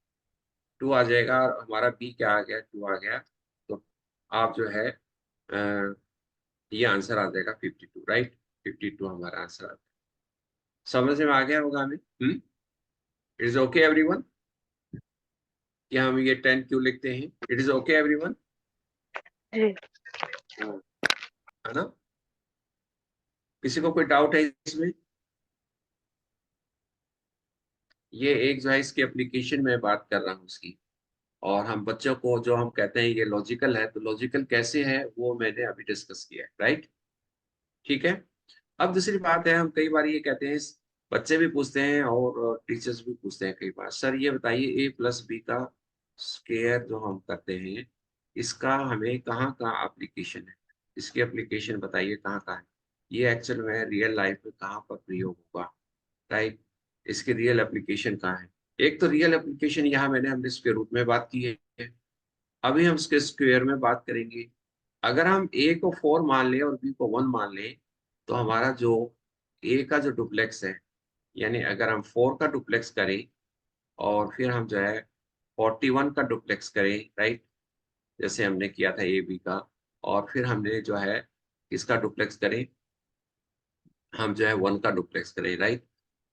Speaker 1: 2 आ जाएगा, और हमारा बी क्या आ गया, 2 आ गया। तो आप जो है ये आंसर आ जाएगा 52, राइट। 52 हमारा आंसर आ जाएगा। समझ में आ गया होगा हमें? इट इज ओके एवरीवन, कि हम ये 10 क्यों लिखते हैं? इट इज ओके एवरीवन,
Speaker 3: जी।
Speaker 1: है ना? किसी को कोई डाउट है इसमें? ये एक जो है इसकी एप्लीकेशन में बात कर रहा हूँ उसकी, और हम बच्चों को जो हम कहते हैं ये लॉजिकल है, तो लॉजिकल कैसे है वो मैंने अभी डिस्कस किया है, राइट। ठीक है। अब दूसरी बात है, हम कई बार ये कहते हैं, बच्चे भी पूछते हैं और टीचर्स भी पूछते हैं कई बार, सर ये बताइए a प्लस बी का स्क्वायर जो हम करते हैं, इसका हमें कहाँ कहाँ एप्लीकेशन है, इसकी एप्लीकेशन बताइए कहाँ कहाँ है, ये एक्चुअल में रियल लाइफ में कहाँ पर प्रयोग होगा, राइट। इसकी रियल एप्लीकेशन कहाँ है? एक तो रियल एप्लीकेशन यहाँ हमने स्क्वायर रूट में बात की है, अभी हम इसके स्क्वायर में बात करेंगे। अगर हम a को 4 मान लें और b को 1 मान लें, तो हमारा जो a का जो डुप्लेक्स है, यानी अगर हम 4 का डुप्लेक्स करें और फिर हम जो है 41 का डुप्लेक्स करें, राइट, जैसे हमने किया था ए बी का, और फिर हमने जो है इसका डुप्लेक्स करें, हम जो है 1 का डुप्लेक्स करें, राइट,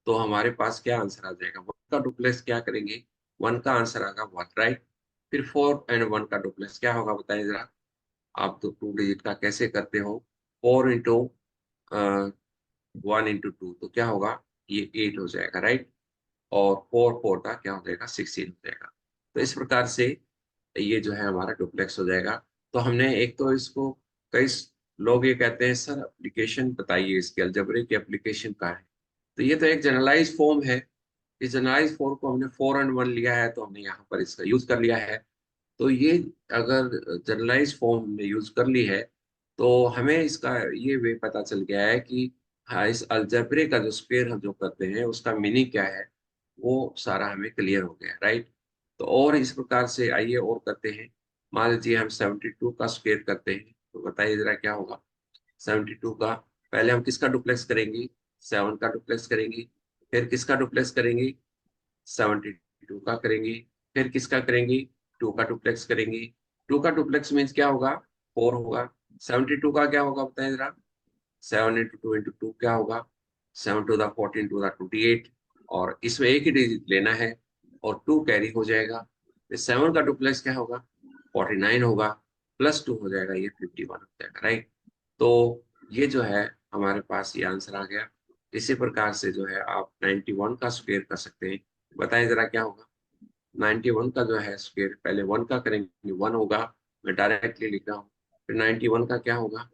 Speaker 1: तो हमारे पास क्या आंसर आ जाएगा, 1 का डुप्लेक्स क्या करेंगे, 1 का आंसर आएगा 1, राइट। फिर 4 एंड 1 का डुप्लेक्स क्या होगा बताइए जरा, आप तो 2 डिजिट का कैसे करते हो, 4 इंटू 1 इंटू 2, तो क्या होगा, ये 8 हो जाएगा, राइट, और 4 का क्या हो जाएगा, 16 हो जाएगा। तो इस प्रकार से ये जो है हमारा डुप्लेक्स हो जाएगा। तो हमने एक तो इसको, कई लोग ये कहते हैं सर एप्लीकेशन बताइए इसकी, अलजेब्रिक की एप्लीकेशन का है, तो ये तो एक जनरलाइज फॉर्म है, इस जनरलाइज फॉर्म को हमने 4 एंड 1 लिया है, तो हमने यहाँ पर इसका यूज कर लिया है। तो ये अगर जनरलाइज फॉर्म में यूज कर ली है, तो हमें इसका ये वे पता चल गया है कि हाँ, इस अलजेब्रे का जो स्क्वायर हम जो करते हैं उसका मीनिंग क्या है, वो सारा हमें क्लियर हो गया, राइट। तो और इस प्रकार से आइए और करते हैं। मान लीजिए हम 72 का स्क्वायर करते हैं, तो बताइए जरा क्या होगा। 72 का पहले हम किसका डुप्लेक्स करेंगे, 7 का डुप्लेक्स करेंगे, फिर किसका डुप्लेक्स करेंगे, 72 का करेंगे, फिर किसका करेंगे, 2 का डुप्लेक्स करेंगे। 2 का डुप्लेक्स मीन्स क्या होगा, 4 होगा। 72 का क्या होगा बताएं जरा, 7 इंटू 2 क्या होगा, 7 टू द 14 टू द 28, और इसमें एक ही डिजिट लेना है और 2 कैरी हो जाएगा। 7 का डुप्लेक्स क्या होगा, 49 होगा, +2 हो जाएगा, ये 51 हो जाएगा, राइट। तो ये जो है हमारे पास ये आंसर आ गया। इसी प्रकार से जो है आप 91 का स्क्वायर कर सकते हैं। बताएं जरा क्या होगा, 91 का जो है स्क्वायर, पहले 1 का करेंगे, 1 होगा, मैं डायरेक्टली लिख रहा हूँ। फिर 91 का क्या होगा,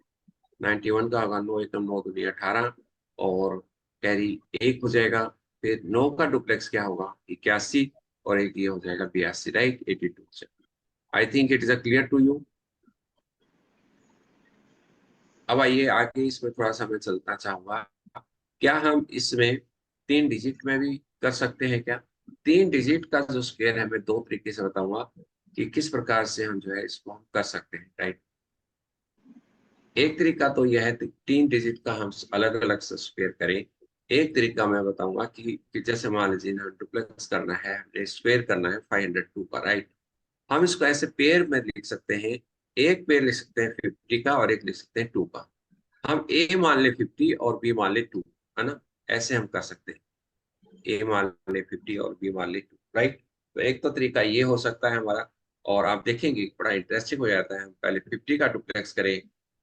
Speaker 1: 91 का होगा 9 एकम 9 दूनी 18, और कैरी 1 हो जाएगा। फिर 9 का डुप्लेक्स क्या होगा, 81, और एक ये हो जाएगा 82, राइट, 82 से। I think it is a clear to you. अब आइए आगे इसमें थोड़ा सा मैं चलना चाहूंगा, क्या हम इसमें 3 डिजिट में भी कर सकते हैं क्या? 3 डिजिट का जो स्क्वायर है मैं 2 तरीके से बताऊंगा कि किस प्रकार से हम जो है इसको हम कर सकते हैं, राइट। एक तरीका तो यह है कि 3 डिजिट का हम अलग अलग से स्क्वायर करें। एक तरीका मैं बताऊंगा कि जैसे मान लीजिए डुप्लेक्स करना है, हमने स्क्वायर करना है 502 का, राइट। हम इसको ऐसे पेयर में लिख सकते हैं, एक पेयर लिख सकते हैं 50 का और एक लिख सकते हैं 2 का। हम ए मान ले 50 और बी मान ले 2, है ना, ऐसे हम कर सकते हैं, ए मान ले 50 और बी मान ले 2, राइट। तो एक तो तरीका ये हो सकता है हमारा, और आप देखेंगे बड़ा इंटरेस्टिंग हो जाता है। हम पहले 50 का डुप्लेक्स करें,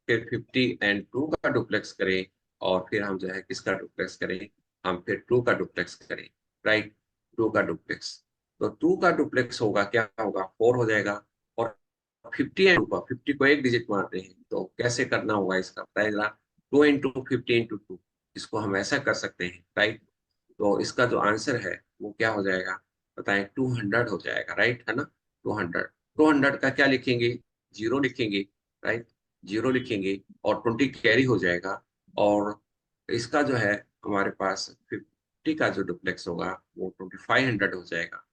Speaker 1: फिर 50 and 2 का डुप्लेक्स करें, और फिर हम जो है किसका डुप्लेक्स करें, हम फिर 2 का डुप्लेक्स करें, राइट। 2 का डुप्लेक्स, तो 2 का डुप्लेक्स होगा, क्या होगा, 4 हो जाएगा। और 50 and 2 का, 50 को एक डिजिट मारते हैं, तो कैसे करना होगा इसका बताइए जरा। 2 into 50 into 2, इसको हम ऐसा कर सकते हैं, राइट। तो इसका जो आंसर है वो क्या हो जाएगा बताएं, 200 हो जाएगा, राइट, है ना। 200, 200 का क्या लिखेंगे, जीरो लिखेंगे, राइट, जीरो लिखेंगे, और 20 कैरी हो जाएगा। और इसका जो है हमारे पास 50 का जो डुप्लेक्स होगा वो 2500 हो जाएगा,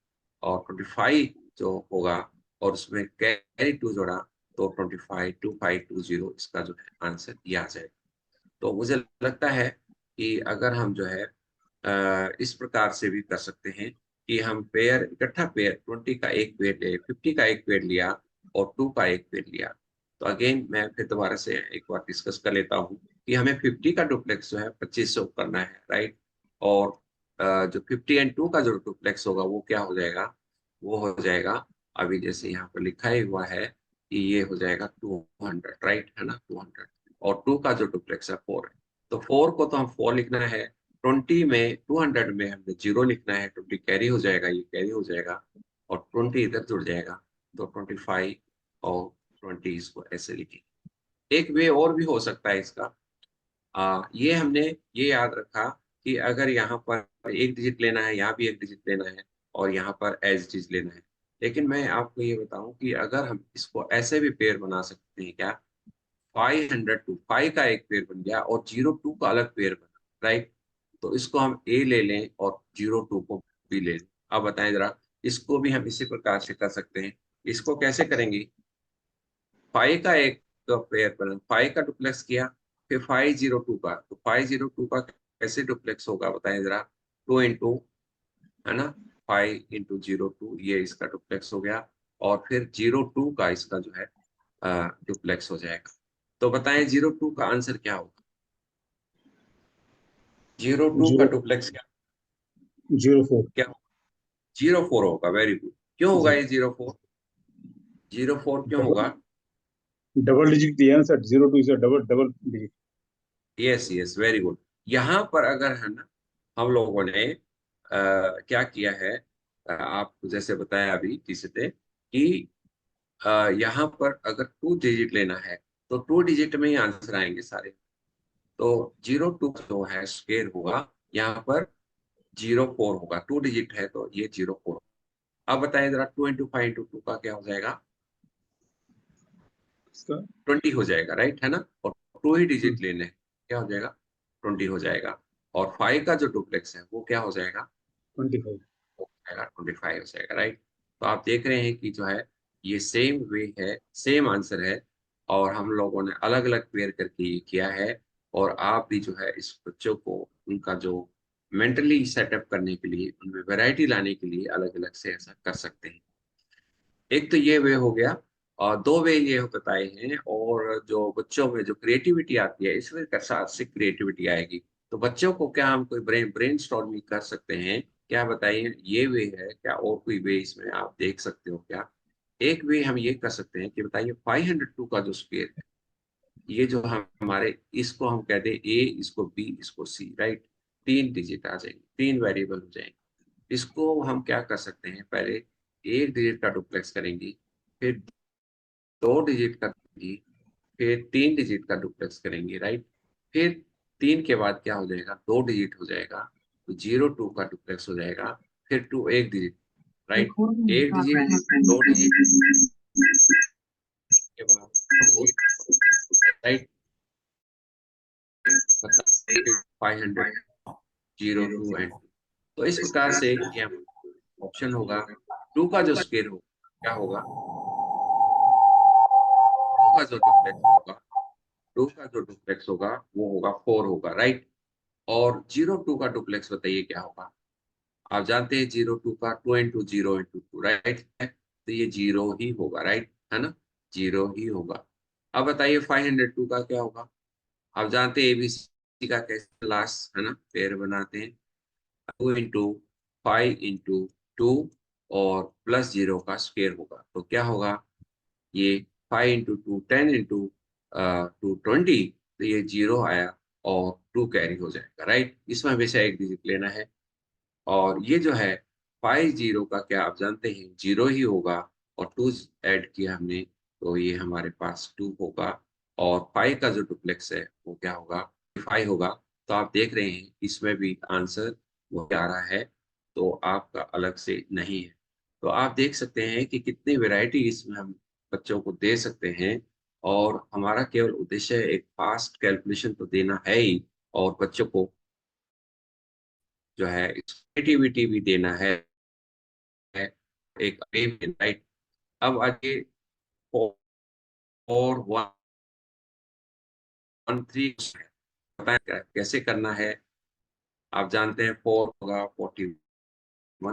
Speaker 1: और 25 जो होगा, और उसमें कैरी 2 जोड़ा, तो 25 2520, इसका जो है आंसर ये आ जाएगा। तो मुझे लगता है कि अगर हम जो है इस प्रकार से भी कर सकते हैं कि हम पेयर, इकट्ठा पेयर, 20 का एक पेयर ले, 50 का एक पेयर लिया, और 2 का एक पेयर लिया। तो अगेन मैं फिर दोबारा से एक बार डिस्कस कर लेता हूँ कि हमें 50 का डुप्लेक्स जो है 2500 करना है, राइट। और जो 50 and 2 का जो डुप्लेक्स होगा वो क्या हो जाएगा, वो हो जाएगा, अभी जैसे यहाँ पर लिखा ही हुआ है कि ये हो जाएगा 200, राइट, है ना, 200। और 2 का जो डुप्लेक्स है 4 है, तो 4 को तो हम 4 लिखना है, 20 में 200 में हमने जीरो लिखना है, 20 कैरी हो जाएगा, ये कैरी हो जाएगा, और 20 इधर जुड़ जाएगा, तो 25 और 20 इसको ऐसे लिखेंगे। एक वे और भी हो सकता है इसका, ये हमने ये याद रखा कि अगर यहाँ पर एक डिजिट लेना है, यहाँ भी एक डिजिट लेना है, और यहाँ पर एज डिजिट लेना है। लेकिन मैं आपको ये बताऊं कि अगर हम इसको ऐसे भी पेयर बना सकते हैं क्या, 500 to 5 का एक पेयर बन गया, और 02 का अलग पेयर बना, राइट। तो इसको हम ए ले लें और 02 को बी ले लें। अब बताएं जरा, इसको भी हम इसी प्रकार से कर सकते हैं। इसको कैसे करेंगे, 5 का एक पेयर बना, 5 का डुप्लेक्स किया, फिर 502 का, तो 502 का कैसे डुप्लेक्स होगा बताएं जरा। 2 into, है ना, 5 into 02, ये इसका डुप्लेक्स हो गया, और फिर 02 का इसका जो है डुप्लेक्स हो जाएगा। तो बताएं 02 का आंसर क्या होगा, 02 का
Speaker 2: 0
Speaker 1: डुप्लेक्स क्या
Speaker 2: 04
Speaker 1: क्या होगा, 04 होगा, वेरी गुड। क्यों होगा
Speaker 2: जी।
Speaker 1: ये 04, 04 क्यों
Speaker 2: डबल
Speaker 1: होगा।
Speaker 2: डबल डिजिट दिया ना सर, 02 से double double digit.
Speaker 1: Yes yes, very good. यहाँ पर अगर है ना, हम लोगों ने क्या किया है, आपको जैसे बताया अभी किसी से कि यहाँ पर अगर 2 डिजिट लेना है, तो 2 डिजिट में ही आंसर आएंगे सारे। तो 02 जो है स्क्वायर होगा, यहाँ पर 04 होगा, 2 डिजिट है तो ये 04। अब बताएं जरा, 2 into 5 into 2 का क्या हो जाएगा,
Speaker 2: इसका
Speaker 1: 20 हो जाएगा, राइट, है ना। और 2 ही डिजिट लेने हैं, क्या हो जाएगा, 20 हो जाएगा। और 5 का जो डुप्लेक्स है वो क्या हो जाएगा,
Speaker 2: 25।
Speaker 1: हो जाएगा 25 हो जाएगा, राइट। तो आप देख रहे हैं कि जो है ये सेम वे है, सेम आंसर है, और हम लोगों ने अलग अलग पेयर करके ये किया है। और आप भी जो है इस बच्चों को उनका जो मेंटली सेटअप करने के लिए, उनमें वैरायटी लाने के लिए अलग अलग से ऐसा कर सकते हैं। एक तो ये वे हो गया, और दो वे ये बताए हैं। और जो बच्चों में जो क्रिएटिविटी आती है, इसमें साथ से क्रिएटिविटी आएगी। तो बच्चों को क्या हम कोई ब्रेन स्टॉर्मिंग कर सकते हैं, क्या बताइए, ये वे है क्या, और कोई वे इसमें आप देख सकते हो क्या। एक वे हम ये कर सकते हैं कि बताइए 502 का जो स्क्वायर है, ये जो हम हमारे, इसको हम कहते हैं ए, इसको बी, इसको सी, राइट। 3 डिजिट आ जाएंगे, 3 वेरिएबल हो जाएंगे। इसको हम क्या कर सकते हैं, पहले एक डिजिट का डुप्लेक्स करेंगे, फिर 2 डिजिट का करेंगे, फिर 3 डिजिट का डुप्लेक्स करेंगे, राइट। फिर 3 के बाद क्या हो जाएगा, 2 डिजिट हो जाएगा, तो 02 का डुप्लेक्स हो जाएगा। फिर 2 एक डिजिट, राइट, एक डिजिट, 2 डिजिट के बाद, राइट, 500, 02 and 2। तो इस प्रकार से ये ऑप्शन होगा। 2 का जो स्क्वायर होगा क्या होगा, 2 का जो डुप्लेक्स होगा, 2 का जो डुप्लेक्स होगा वो होगा 4 होगा, राइट। और 02 का डुप्लेक्स बताइए क्या होगा। आप जानते हैं 02 का 2 into 0 into 2, राइट, तो ये 0 ही होगा, राइट, है ना, 0 ही होगा। अब बताइए 502 का क्या होगा। आप जानते हैं एबीसी का कैसे लास्ट, है ना, पेयर बनाते हैं, 2 into 5 into 2, और प्लस 0 का स्क्वायर होगा। तो क्या होगा, ये 5 इंटू 2 10 इंटू 2 20, तो ये 0 आया और 2 कैरी हो जाएगा, राइट। इसमें हमेशा एक डिजिट लेना है। और ये जो है 5 0 का क्या आप जानते हैं, 0 ही होगा, और 2 ऐड किया हमने तो ये हमारे पास 2 होगा। और 5 का जो डुप्लेक्स है वो क्या होगा, 5 होगा। तो आप देख रहे हैं इसमें भी आंसर वो क्या आ रहा है, तो आपका अलग से नहीं है। तो आप देख सकते हैं कि कितनी वैरायटी इसमें हम बच्चों को दे सकते हैं। और हमारा केवल उद्देश्य एक फास्ट कैलकुलेशन तो देना है ही, और बच्चों को जो है क्रिएटिविटी भी देना है एक राइट। अब आगे 4 1 3 बताएं कैसे करना है। आप जानते हैं 4 होगा 41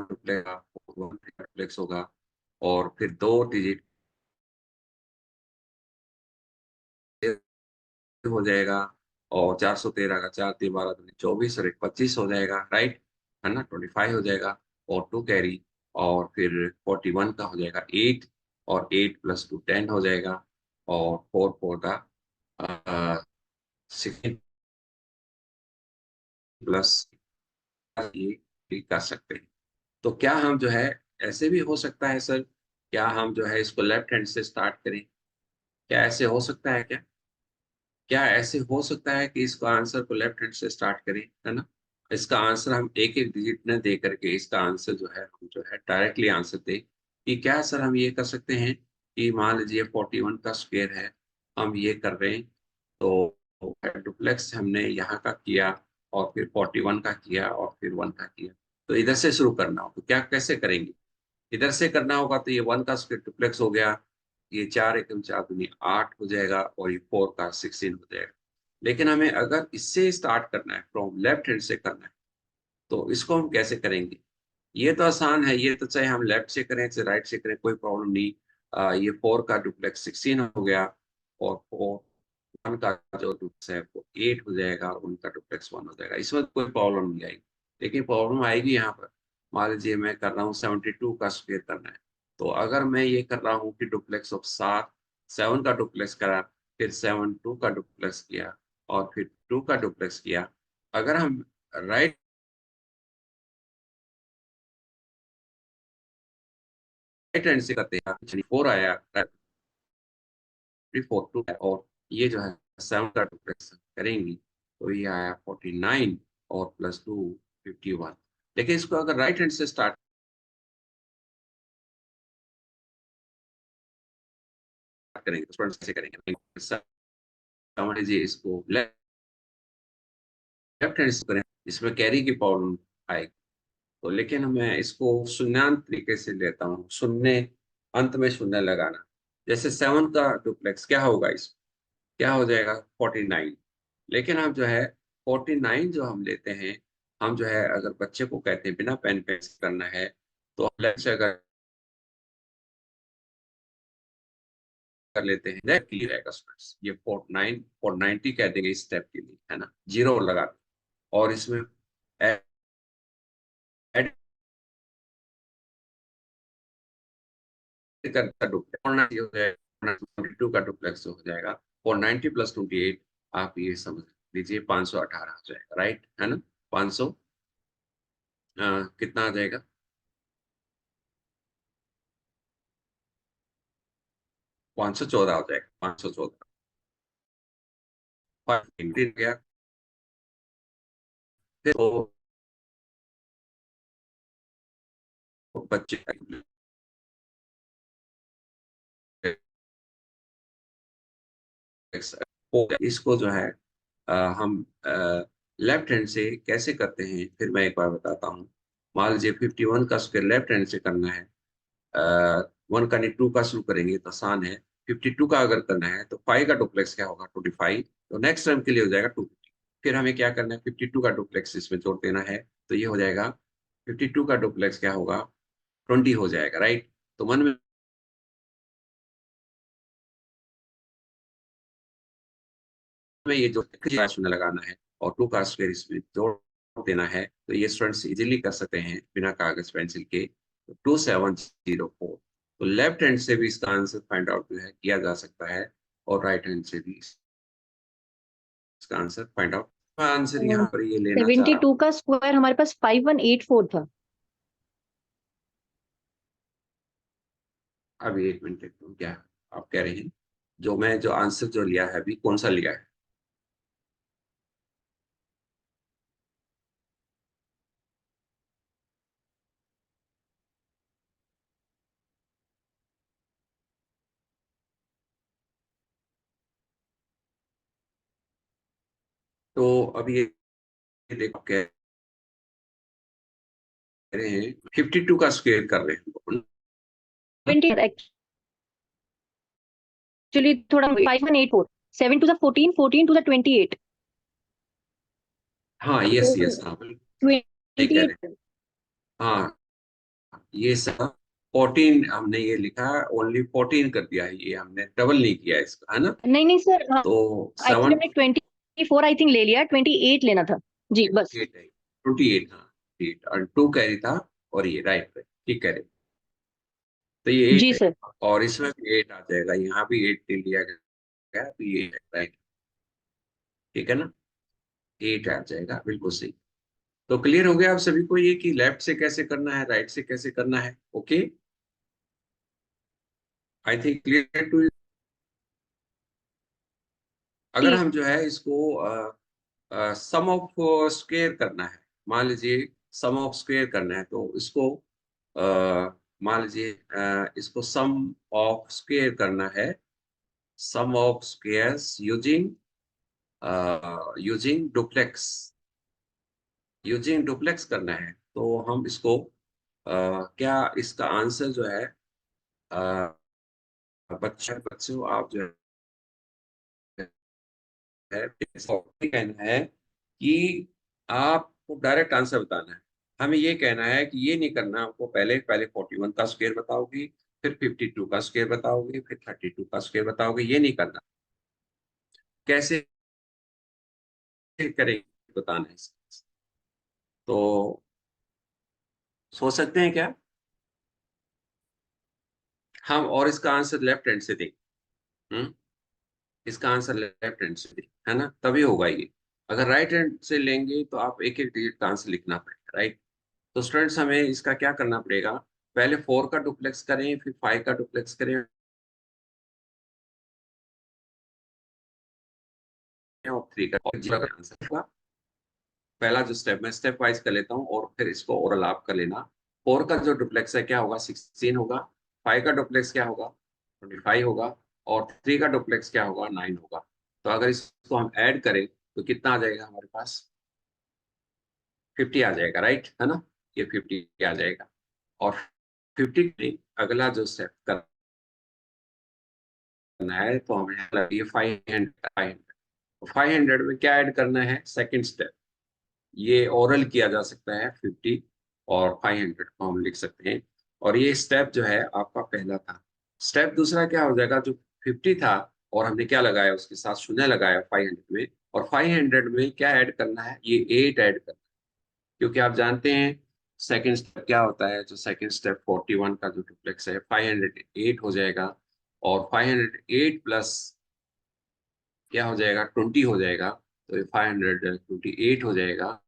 Speaker 1: डुप्लेक्स होगा, और फिर 2 डिजिट हो जाएगा, और 413 का 4 3 12 दूनी 24 और 1 25 हो जाएगा, राइट, है ना, 25 हो जाएगा। और 2 कैरी, और फिर 41 का हो जाएगा 8, और 8 प्लस 2 10 हो जाएगा, और 4 4 का 16 प्लस, ये भी कर सकते हैं। तो क्या हम जो है ऐसे भी हो सकता है सर, क्या हम जो है इसको लेफ्ट हैंड से स्टार्ट करें, क्या ऐसे हो सकता है क्या, क्या ऐसे हो सकता है कि इसका आंसर को लेफ्ट हैंड से स्टार्ट करें, है ना। इसका आंसर हम एक एक डिजिट न दे करके इसका आंसर जो है हम जो है डायरेक्टली आंसर दे, कि क्या सर हम ये कर सकते हैं कि मान लीजिए 41 का स्क्वायर है, हम ये कर रहे हैं, तो डुप्लेक्स हमने यहाँ का किया, और फिर 41 का किया, और फिर 1 का किया। तो इधर से शुरू करना हो तो क्या कैसे करेंगे, इधर से करना होगा तो ये 1 का स्क्वायर डुप्लेक्स हो गया, ये 4 एकम 4 दूनी 8 हो जाएगा, और ये 4 का 16 हो जाएगा। लेकिन हमें अगर इससे स्टार्ट करना है, फ्रॉम लेफ्ट हैंड से करना है, तो इसको हम कैसे करेंगे। ये तो आसान है, ये तो चाहे हम लेफ्ट से करें चाहे राइट से करें कोई प्रॉब्लम नहीं। ये 4 का डुप्लेक्स 16 हो गया, और 4 1 का जो डुप्लेक्स है वो 8 हो जाएगा, और उनका डुप्लेक्स 1 हो जाएगा, इसमें कोई प्रॉब्लम नहीं आएगी। लेकिन प्रॉब्लम आएगी यहाँ पर, मान लीजिए मैं कर रहा हूँ 72 का स्क्वायर करना है, तो अगर मैं ये कर रहा हूँ कि डुप्लेक्स ऑफ 7 का डुप्लेक्स करा, फिर 7 2 का डुप्लेक्स किया, और फिर 2 का डुप्लेक्स किया, अगर हम राइट हैंड से करते हैं 4 आया, 3 4 2 है, और ये जो है 7 का डुप्लेक्स करेंगी, तो ये आया 49, और प्लस 2 51। लेकिन इसको अगर राइट हैंड से स्टार्ट करेंगे तो स्टूडेंट्स कैसे करेंगे, समझ लीजिए इसको लेफ्ट हैंड से करें, इसमें कैरी की प्रॉब्लम आएगी। तो लेकिन मैं इसको शून्यांत तरीके से लेता हूँ, शून्य अंत में शून्य लगाना। जैसे 7 का डुप्लेक्स क्या होगा, इस क्या हो जाएगा 49। लेकिन हम जो है 49 जो हम लेते हैं, हम जो है अगर बच्चे को कहते हैं बिना पेन पेंसिल करना है, तो हम लेफ्ट से अगर कर लेते हैं नेट क्लियर रहेगा स्टूडेंट्स, ये 49 और 90 कह देंगे इस स्टेप के लिए, है ना, जीरो लगा दें। और इसमें ऐड का डुप्लेक्स हो जाएगा, 22 का डुप्लेक्स हो जाएगा, और 90 प्लस 28 आप ये समझ लीजिए 518 हो जाएगा, राइट, है ना। 500 कितना आ जाएगा, 514 हो जाएगा, 514 गया। तो बच्चे इसको जो है हम लेफ्ट हैंड से कैसे करते हैं, फिर मैं एक बार बताता हूँ। मान लीजिए 51 का स्क्वायर लेफ्ट हैंड से करना है, 1 का नहीं 2 का शुरू करेंगे तो आसान है। 52 का अगर करना है तो 5 का डुप्लेक्स क्या होगा 25, तो नेक्स्ट टर्म के लिए हो जाएगा 250। फिर हमें क्या करना है 52 का डुप्लेक्स इसमें जोड़ देना है, तो ये हो जाएगा 52 का डुप्लेक्स क्या होगा 20 हो जाएगा, राइट। तो मन में ये जो शून्य लगाना है, और 2 का स्क्वायर इसमें जोड़ देना है, तो ये स्टूडेंट्स इजीली कर सकते हैं बिना कागज पेंसिल के। 2704। तो लेफ्ट हैंड से भी इसका आंसर फाइंड आउट जो है किया जा सकता है, और राइट हैंड से भी इसका आंसर फाइंड आउट। आंसर यहाँ पर ये लेना चाह रहा
Speaker 4: 72 का स्क्वायर हमारे पास 5184 था।
Speaker 1: हूँ। अभी एक मिनट देखता हूँ क्या आप कह रहे हैं। जो आंसर जो लिया है अभी कौन सा लिया है? तो अभी ये देखो कह रहे हैं 52 का स्क्वायर कर रहे हैं।
Speaker 4: 20 एक्चुअली थोड़ा 5184, 7 to the 14, 14 to the 28।
Speaker 1: हाँ यस यस, हाँ बिल्कुल सही कह रहे हैं।
Speaker 4: 28।
Speaker 1: हाँ ये सब 14 हमने ये लिखा है, ओनली 14 कर दिया है, ये हमने डबल नहीं किया है इसका, है ना?
Speaker 4: नहीं नहीं सर,
Speaker 1: तो
Speaker 4: एक्चुअली
Speaker 1: 7
Speaker 4: हमने 24 आई थिंक ले लिया, 28 लेना था जी बस।
Speaker 1: 8 है, 28, हाँ 8 और 2 कैरी था, और ये राइट पे ठीक कह रहे। तो ये 8
Speaker 4: जी
Speaker 1: है,
Speaker 4: सर।
Speaker 1: और इसमें भी 8 आ जाएगा, यहाँ भी 8 ले लिया गया, तो ये राइट, ठीक है ना? 8 आ जाएगा, बिल्कुल सही। तो क्लियर हो गया आप सभी को ये कि लेफ्ट से कैसे करना है, राइट से कैसे करना है? Okay, I think clear to. अगर
Speaker 4: ठीक।
Speaker 1: हम जो है इसको सम ऑफ स्क्वायर करना है, मान लीजिए सम ऑफ स्क्वायर करना है, तो इसको मान लीजिए इसको सम ऑफ स्क्वायर करना है, sum of squares using using duplex, using duplex करना है। तो हम इसको क्या इसका आंसर जो है बच्चों आप जो है इसको कहना है कि आपको डायरेक्ट आंसर बताना है। हमें ये कहना है कि ये नहीं करना, आपको पहले पहले 41 का स्क्वायर बताओगे, फिर 52 का स्क्वायर बताओगे, फिर 32 का स्क्वायर बताओगे, ये नहीं करना। कैसे करेंगे बताना है इसका। तो सोच सकते हैं क्या हम, और इसका आंसर लेफ्ट हैंड से दें? हम्म, इसका आंसर लेफ्ट हैंड से दें, है ना, तभी होगा ये। अगर राइट हैंड से लेंगे तो आप एक एक डिजिट का आंसर लिखना पड़ेगा, राइट? तो स्टूडेंट्स हमें इसका क्या करना पड़ेगा, पहले 4 का डुप्लेक्स करें, फिर 5 का डुप्लेक्स करें, और 3 का, और 0 का आंसर होगा। पहला जो स्टेप, मैं स्टेप वाइज कर लेता हूँ और फिर इसको ओरल आप कर लेना। 4 का जो डुप्लेक्स है क्या होगा, 16 होगा। 5 का डुप्लेक्स क्या होगा, 25 होगा। और 3 का डुप्लेक्स क्या होगा, 9 होगा। तो अगर इसको हम ऐड करें तो कितना आ जाएगा हमारे पास, 50 आ जाएगा, राइट, है ना? ये 50 आ जाएगा। और 50 में अगला जो स्टेप करना है, तो हमें ये 500 500 में क्या ऐड करना है, सेकंड स्टेप। ये ओरल किया जा सकता है 50 और 500 को हम लिख सकते हैं। और ये स्टेप जो है आपका पहला था। स्टेप दूसरा क्या हो जाएगा, जो 50 था और हमने क्या लगाया, उसके साथ शून्य लगाया 500 में, और 500 में क्या ऐड करना है, ये 8 ऐड करना है। क्योंकि आप जानते हैं सेकंड स्टेप क्या होता है, जो सेकंड स्टेप 41 का जो डुप्लेक्स है 508 हो जाएगा, और 508 प्लस क्या हो जाएगा, 20 हो जाएगा। तो ये 528 हो जाएगा,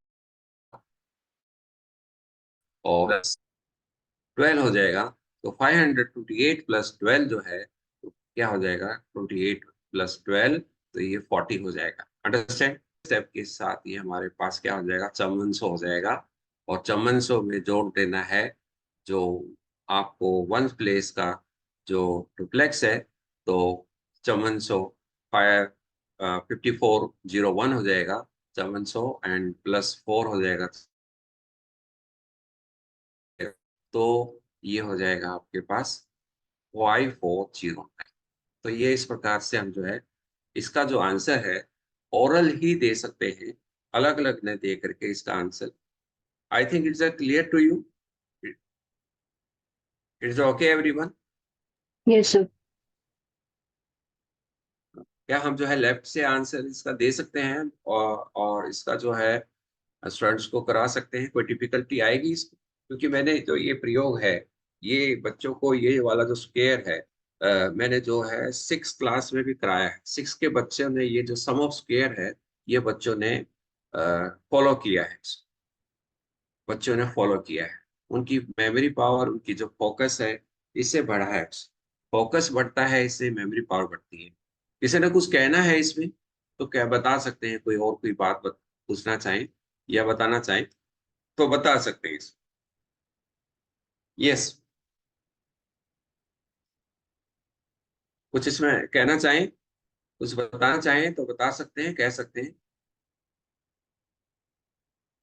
Speaker 1: और प्लस 12 हो जाएगा। तो 528 प्लस 12 जो है, तो क्या हो जाएगा, 28 प्लस 12, तो ये 40 हो जाएगा। अंडरस्टैंड? स्टेप के साथ ये हमारे पास क्या हो जाएगा, चौवनसौ हो जाएगा। और चौवनसौ में जोड़ देना है जो आपको वन प्लेस का जो डुप्लेक्स है, तो 5400 फाइव 5401 हो जाएगा, 5400 एंड प्लस 4 हो जाएगा, तो ये हो जाएगा आपके पास 5409। तो ये इस प्रकार से हम जो है इसका जो आंसर है ओरल ही दे सकते हैं, अलग अलग न दे करके इसका answer. I think it's a clear to you, it's okay everyone?
Speaker 4: Yes sir.
Speaker 1: क्या हम जो है लेफ्ट से आंसर इसका दे सकते हैं, और इसका जो है स्टूडेंट्स को करा सकते हैं, कोई डिफिकल्टी आएगी इसको? क्योंकि मैंने जो ये प्रयोग है, ये बच्चों को ये वाला जो स्क्वायर है, मैंने जो है 6 क्लास में भी कराया है। 6 के बच्चों ने ये जो सम ऑफ स्क्वायर है, ये बच्चों ने फॉलो किया है। बच्चों ने फॉलो किया है। उनकी मेमोरी पावर, उनकी जो फोकस है, इससे बढ़ा है। फोकस बढ़ता है, इससे मेमोरी पावर बढ़ती है। किसी ने कुछ कहना है इसमें तो क्या बता सकते हैं? कोई और कोई बात पूछना चाहें या बताना चाहें तो बता सकते हैं इसमें। यस, कुछ इसमें कहना चाहें, कुछ बताना चाहें तो बता सकते हैं, कह सकते हैं।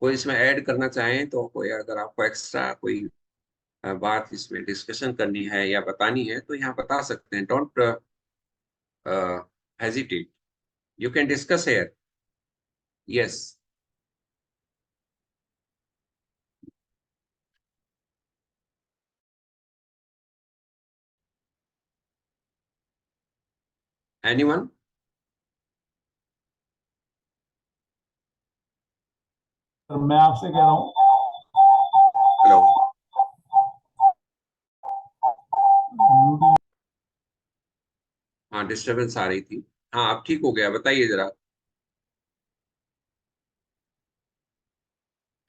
Speaker 1: कोई इसमें ऐड करना चाहें तो, कोई अगर आपको एक्स्ट्रा कोई बात इसमें डिस्कशन करनी है या बतानी है तो यहाँ बता सकते हैं। Don't hesitate. You can discuss here. Yes. Anyone?
Speaker 2: तो मैं आपसे कह रहा हूँ,
Speaker 1: Hello. हाँ, डिस्टरबेंस आ रही थी। हाँ, अब ठीक हो गया, बताइए जरा।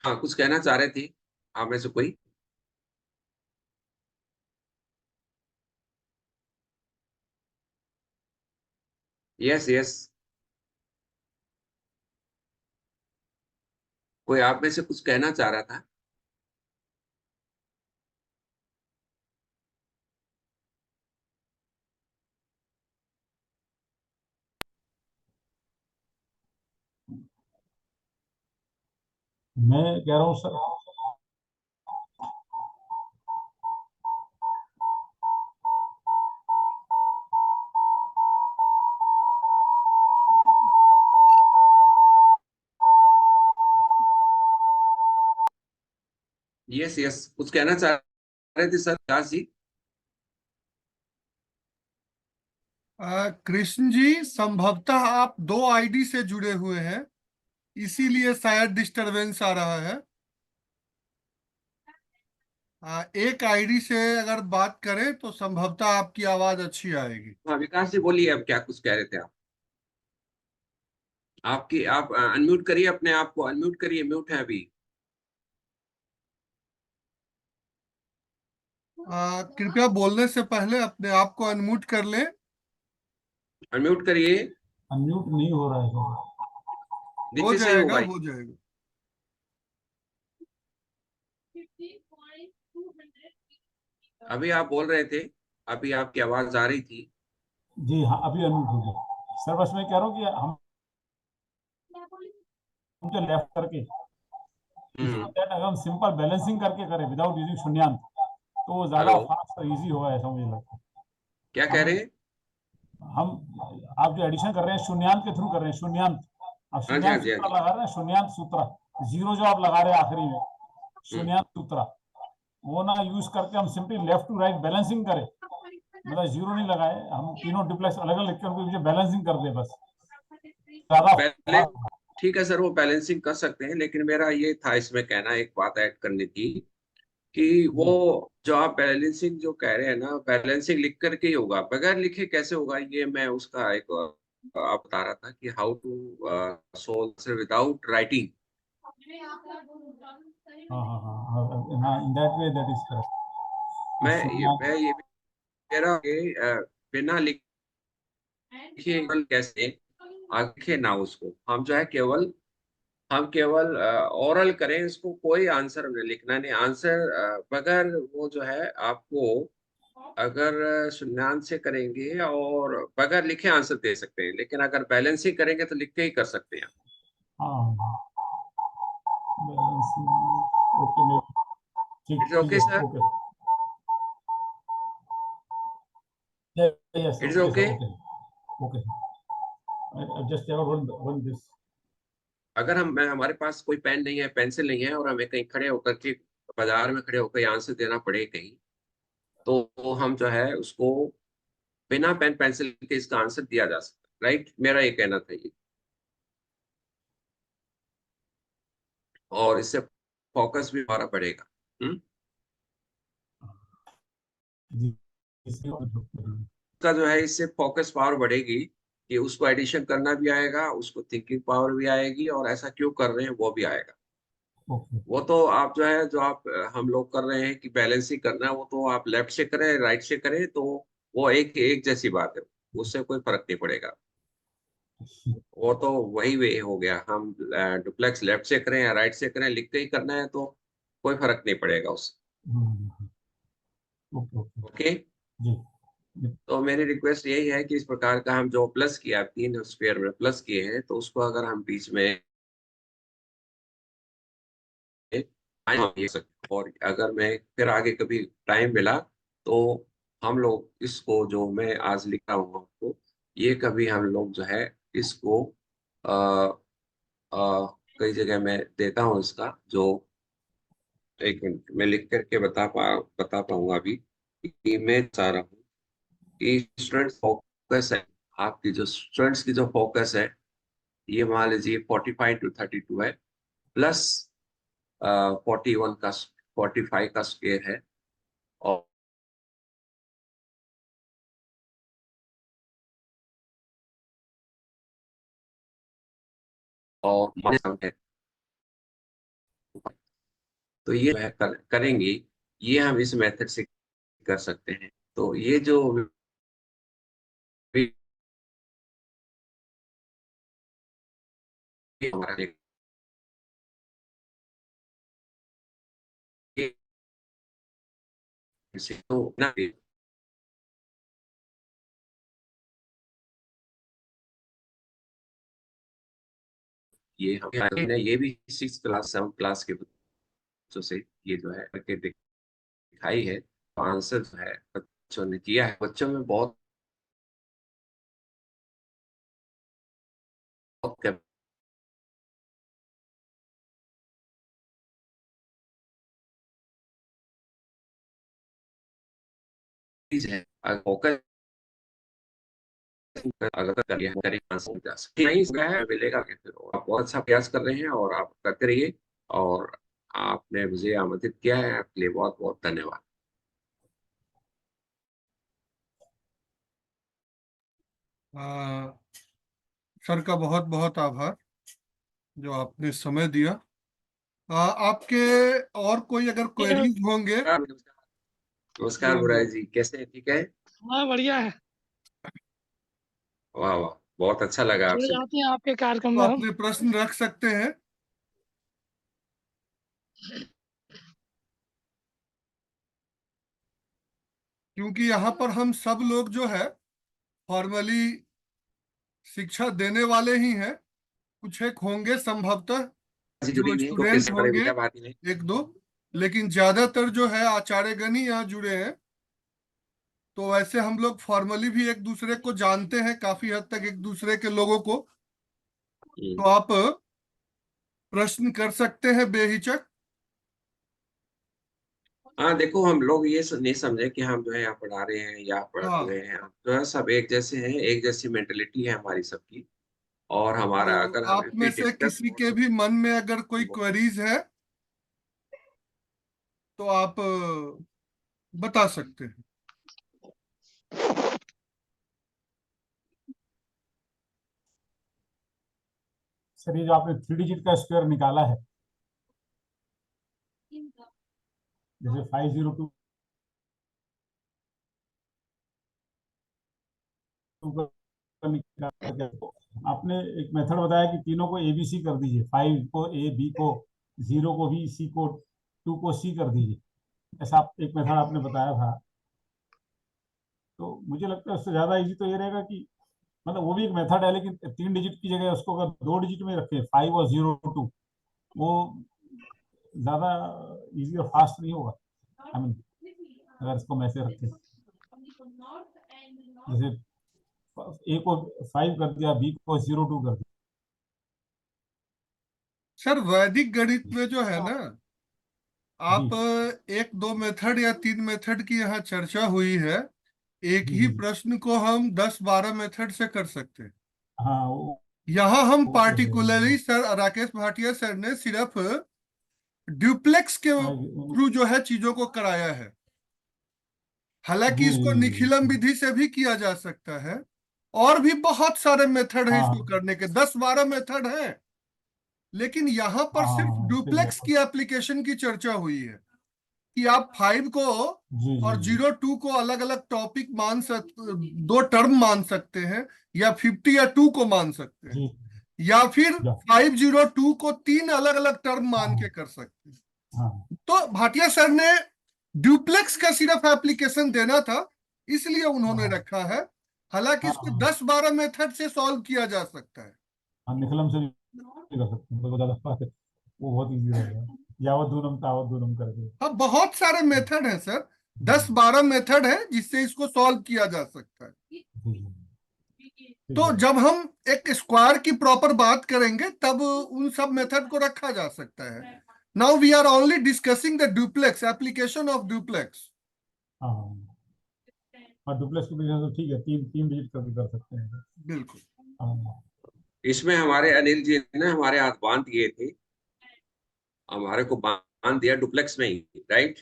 Speaker 1: हाँ, कुछ कहना चाह रहे थे आप में से कोई? यस यस, कोई आप में से कुछ कहना चाह रहा था?
Speaker 2: मैं कह रहा हूँ सर,
Speaker 1: यस यस, कुछ कहना चाह रहे थे सर दास जी?
Speaker 5: कृष्ण जी, संभवतः आप दो आईडी से जुड़े हुए हैं, इसीलिए शायद डिस्टरबेंस आ रहा है। एक आईडी से अगर बात करें तो संभवतः आपकी आवाज अच्छी आएगी।
Speaker 1: हाँ, विकास जी बोलिए, अब क्या कुछ कह रहे थे आप? आपकी आप अनम्यूट करिए, अपने आप को अनम्यूट करिए, म्यूट है अभी।
Speaker 5: कृपया बोलने से पहले अपने आप को अनम्यूट कर लें।
Speaker 1: अनम्यूट करिए।
Speaker 2: अनम्यूट नहीं हो रहा है सर।
Speaker 5: हो
Speaker 1: नीचे से
Speaker 5: जाएगा,
Speaker 1: होगा।
Speaker 5: हो जाएगा।
Speaker 1: अभी आप बोल रहे थे, अभी आपकी आवाज आ रही थी।
Speaker 2: जी हाँ, अभी अनम्यूट हो गया सर। बस मैं कह रहा हूँ कि हम जो लेफ्ट करके इसको दैट अगर हम सिंपल बैलेंसिंग करके करें विदाउट यूजिंग शून्यांत तो वो ज्यादा
Speaker 1: हेलो,
Speaker 2: फास्ट और इजी होगा, ऐसा मुझे लगता है।
Speaker 1: क्या कह रहे हैं?
Speaker 2: हम आप जो एडिशन कर रहे हैं शून्यांत के थ्रू कर रहे हैं, शून्यांत। अब
Speaker 1: हाँ जी, हाँ
Speaker 2: शून्यांत
Speaker 1: जी, हाँ
Speaker 2: सूत्र
Speaker 1: जी।
Speaker 2: लगा रहे हैं, शून्यांत सूत्र, जीरो जो आप लगा रहे हैं आखिरी में, शून्यांत सूत्र वो ना यूज करके हम simply left to right balancing करें, मतलब जीरो नहीं लगाए, हम तीनों डुप्लेक्स अलग अलग लिख के उनके पीछे बैलेंसिंग कर दे बस, ज्यादा
Speaker 1: पहले ठीक है सर, वो बैलेंसिंग कर सकते हैं, लेकिन मेरा ये था इसमें कहना, एक बात ऐड करनी थी कि वो
Speaker 2: जी।
Speaker 1: जो आप बैलेंसिंग जो कह रहे हैं ना, बैलेंसिंग लिख करके ही होगा, बगैर लिखे कैसे होगा? ये मैं उसका एक आप बता रहा था कि how to solve without writing.
Speaker 2: हाँ हाँ हाँ हाँ, in that way that is correct.
Speaker 1: मैं ये भी कह रहा हूँ कि बिना लिखे केवल कैसे आगे ना, उसको हम जो है केवल, हम केवल ओरल करें इसको, कोई आंसर नहीं लिखना, नहीं आंसर बगैर वो जो है आपको, अगर शून्यांश से करेंगे और बगैर लिखे आंसर दे सकते हैं, लेकिन अगर बैलेंसिंग करेंगे तो लिख के ही कर सकते हैं।
Speaker 2: हाँ बैलेंसिंग, ओके ठीक
Speaker 1: इट्स
Speaker 2: ठीक
Speaker 1: ओके
Speaker 2: है,
Speaker 1: sir,
Speaker 2: okay. Yes
Speaker 1: it's
Speaker 2: okay
Speaker 1: okay.
Speaker 2: Sir, okay okay. Just one one this.
Speaker 1: अगर हमारे पास कोई पेन नहीं है, पेंसिल नहीं है, और हमें कहीं खड़े होकर के, बाजार में खड़े होकर आंसर देना पड़े कहीं, तो हम जो है उसको बिना पेन पेंसिल के इसका आंसर दिया जा सकता है। राइट, मेरा ये कहना था ये। और इससे फोकस भी हमारा बढ़ेगा। हम्म?
Speaker 2: जी इसी को जो करेंगे।
Speaker 1: का जो है इससे फोकस पावर बढ़ेगी कि उसको एडिशन करना भी आएगा, उसको थिंकिंग पावर भी आएगी, और ऐसा क्यों कर रहे हैं वो भी आएगा।
Speaker 2: ओके
Speaker 1: वो तो आप जो है जो आप हम लोग कर रहे हैं कि बैलेंसिंग करना है, वो तो आप लेफ्ट से करें राइट से करें तो वो एक एक जैसी बात है, उससे कोई फर्क नहीं पड़ेगा। वो तो वही वे हो गया, हम डुप्लेक्स लेफ्ट से करें या राइट से करें, लिख के ही करना है तो कोई फर्क नहीं पड़ेगा उससे।
Speaker 2: Okay okay
Speaker 1: okay.
Speaker 2: जी
Speaker 1: तो मेरी रिक्वेस्ट यही है कि इस प्रकार का हम जो प्लस किया, 3 स्क्वायर में प्लस किए हैं, तो उसको अगर हम बीच में ये सकते, और अगर मैं फिर आगे कभी टाइम मिला तो हम लोग इसको जो मैं आज लिखा हूँ आपको, ये कभी हम लोग जो है इसको आ, कई जगह मैं देता हूँ इसका जो, एक मिनट मैं लिख करके बता पाऊंगा अभी कि मैं चाह रहा हूँ कि स्टूडेंट फोकस है, आपकी जो स्टूडेंट्स की जो फोकस है, ये मान लीजिए 45 to 32 है, प्लस 45 का स्क्वायर है, और माइनस है। तो ये जो है करेंगे, ये हम इस मेथड से कर सकते हैं। तो ये जो हमारा तो ना ये हमने ये भी 6 क्लास 7 क्लास के बच्चों से ये जो है करके दिखाई है, तो आंसर जो है बच्चों ने किया है, बच्चों में बहुत बहुत कैपेबिलिटीज है। अगर फोकस अगर कर लिया करें आंसर मिल जा सकता है, नहीं इसका है मिलेगा क्या फिर। आप बहुत अच्छा प्रयास कर रहे हैं और आप करते रहिए, और आपने मुझे आमंत्रित किया है, आपके लिए बहुत बहुत धन्यवाद।
Speaker 5: सर का बहुत बहुत आभार जो आपने समय दिया। आपके और कोई अगर क्वेरीज होंगे।
Speaker 1: नमस्कार मुरारी जी, कैसे हैं? ठीक है।
Speaker 6: हाँ बढ़िया है।
Speaker 1: वाह वाह, बहुत अच्छा लगा
Speaker 6: जुड़
Speaker 1: आपसे
Speaker 6: जाते हैं आपके कार्यक्रम
Speaker 5: तो
Speaker 6: में हम।
Speaker 5: अपने प्रश्न रख सकते हैं, क्योंकि यहाँ पर हम सब लोग जो है फॉर्मली शिक्षा देने वाले ही हैं। कुछ एक होंगे संभवतः
Speaker 1: जुड़ी
Speaker 5: जो
Speaker 1: हुई है तो
Speaker 5: स्टूडेंट
Speaker 1: कैसे बड़े
Speaker 5: होंगे,
Speaker 1: भैया बात ही नहीं।
Speaker 5: एक दो, लेकिन ज्यादातर जो है आचार्यगण ही यहाँ जुड़े हैं। तो वैसे हम लोग फॉर्मली भी एक दूसरे को जानते हैं, काफी हद तक एक दूसरे के लोगों को। तो आप प्रश्न कर सकते हैं बेहिचक।
Speaker 1: हाँ देखो, हम लोग ये नहीं समझे कि हम जो है यहाँ पढ़ा रहे हैं या पढ़ाते
Speaker 5: हाँ,
Speaker 1: हुए हैं, हम जो है सब एक जैसे हैं, एक जैसी मेंटेलिटी है हमारी सबकी। और हमारा
Speaker 5: तो
Speaker 1: अगर
Speaker 5: आप
Speaker 1: हमें
Speaker 5: में
Speaker 1: भी
Speaker 5: से
Speaker 1: डिस्कस
Speaker 5: किसी
Speaker 1: हो
Speaker 5: के
Speaker 1: तो
Speaker 5: भी मन में अगर कोई क्वेरीज है तो आप बता सकते हैं।
Speaker 2: सर ये जो आपने 3 डिजिट का स्क्वायर निकाला है, जैसे 502 का निकाला गया, तो आपने एक मेथड बताया कि तीनों को ABC कर दीजिए, 5 को A, B को 0 को B, C को 2 को C कर दीजिए, ऐसा आप एक मेथड आपने बताया था। तो मुझे लगता है उससे ज्यादा इजी तो ये रहेगा कि मतलब वो भी एक मेथड है, लेकिन 3 डिजिट की जगह उसको अगर 2 डिजिट में रखें, 5 और 0 2, वो ज्यादा इजी और फास्ट नहीं होगा। आई मीन अगर इसको मैं ऐसे रखें, जैसे A को 5 कर दिया, B को 0 2 कर दिया।
Speaker 5: सर वैदिक गणित में जो है ना,
Speaker 2: जी
Speaker 5: आप एक दो मेथड या तीन मेथड की यहाँ चर्चा हुई है। एक
Speaker 2: जी
Speaker 5: ही
Speaker 2: जी
Speaker 5: प्रश्न को हम 10-12 मेथड से कर सकते हैं।
Speaker 2: हाँ
Speaker 5: यहाँ हम
Speaker 2: वो तो है।
Speaker 5: Particularly sir Rakesh Bhatia sir ने सिर्फ ड्यूप्लेक्स के
Speaker 2: जी
Speaker 5: थ्रू जो है चीजों को कराया है। हालांकि
Speaker 2: जी
Speaker 5: इसको
Speaker 2: जी
Speaker 5: निखिलम विधि से भी किया जा सकता है, और भी बहुत सारे मेथड है
Speaker 2: हाँ
Speaker 5: इसको करने के, 10-12 मेथड है। लेकिन यहां पर सिर्फ
Speaker 2: ठीक है
Speaker 5: डुप्लेक्स की एप्लीकेशन की चर्चा हुई है कि आप 5 को
Speaker 2: जी
Speaker 5: और
Speaker 2: जी
Speaker 5: 02 को अलग अलग टॉपिक मान सकते, 2 टर्म मान सकते हैं, या 50 या 2 को मान सकते हैं,
Speaker 2: जी
Speaker 5: या फिर
Speaker 2: या
Speaker 5: 502 को 3 अलग अलग टर्म मान
Speaker 2: हाँ
Speaker 5: के कर सकते हैं।
Speaker 2: हाँ
Speaker 5: तो भाटिया सर ने ड्यूप्लेक्स का सिर्फ एप्लीकेशन देना था, इसलिए उन्होंने
Speaker 2: हाँ
Speaker 5: रखा है। हालांकि
Speaker 2: हाँ
Speaker 5: इसको
Speaker 2: हाँ
Speaker 5: 10-12 मेथड से सॉल्व किया जा सकता है।
Speaker 2: हाँ, निखिलम से भी कर सकते हैं, तो ज्यादा बात है, वो बहुत इजी रहेगा, यावत दूनम तावत दूनम करके।
Speaker 5: हाँ, बहुत सारे मेथड है सर,
Speaker 2: जी
Speaker 5: 10-12 मेथड है जिससे इसको सॉल्व किया जा सकता है।
Speaker 2: जी जी, ठीक
Speaker 5: तो
Speaker 2: है
Speaker 5: जब हम एक स्क्वायर की प्रॉपर बात करेंगे तब उन सब मेथड को रखा जा सकता है। Now we are only discussing the duplex, application of duplex.
Speaker 2: हाँ हाँ हाँ, डुप्लेक्स की बिजनेस तो ठीक है, तीन तीन डिजिट करके कर सकते हैं।
Speaker 5: बिल्कुल।
Speaker 2: हाँ
Speaker 1: इसमें हमारे अनिल जी ने हमारे हाथ बांध दिए थे, हमारे को बांध दिया डुप्लेक्स में ही, राइट।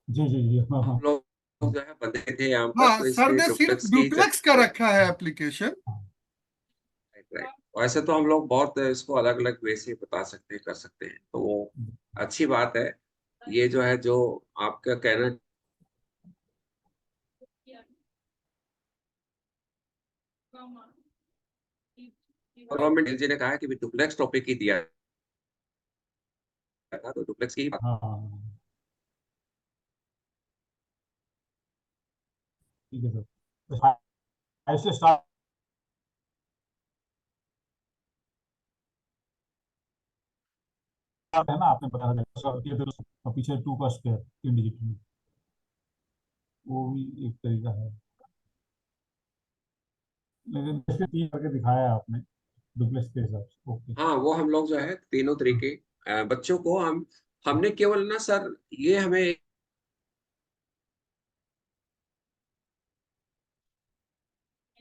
Speaker 2: जी जी जी हाँ हाँ
Speaker 1: हम लोग जो है बंधे थे यहाँ पर,
Speaker 5: हाँ,
Speaker 1: तो
Speaker 5: सर
Speaker 1: इसलिए
Speaker 5: ने सिर्फ
Speaker 1: डुप्लेक्स की ही
Speaker 5: डुप्लेक्स का
Speaker 1: चर्चा
Speaker 5: रखा है एप्लीकेशन।
Speaker 1: Right right. वैसे तो हम लोग बहुत इसको अलग अलग वे से बता सकते हैं, कर सकते हैं, तो वो अच्छी बात है। ये जो है, जो आपका कहना, गवर्नमेंट जी ने कहा है कि डुप्लेक्स टॉपिक ही दिया था, तो डुप्लेक्स की ही बात।
Speaker 2: हाँ हाँ, हाँ, ठीक है सर, तो फाइव से स्टार्ट है ना, आपने बताया था कि और पीछे टू का स्क्वायर तीन डिजिट में, वो भी एक तरीका है, लेकिन इसके तीन करके दिखाया है आपने डुप्लेक्स के हिसाब से। ओके
Speaker 1: हाँ, वो हम लोग जो है तीनों तरीके बच्चों को हमने केवल ना सर, ये हमें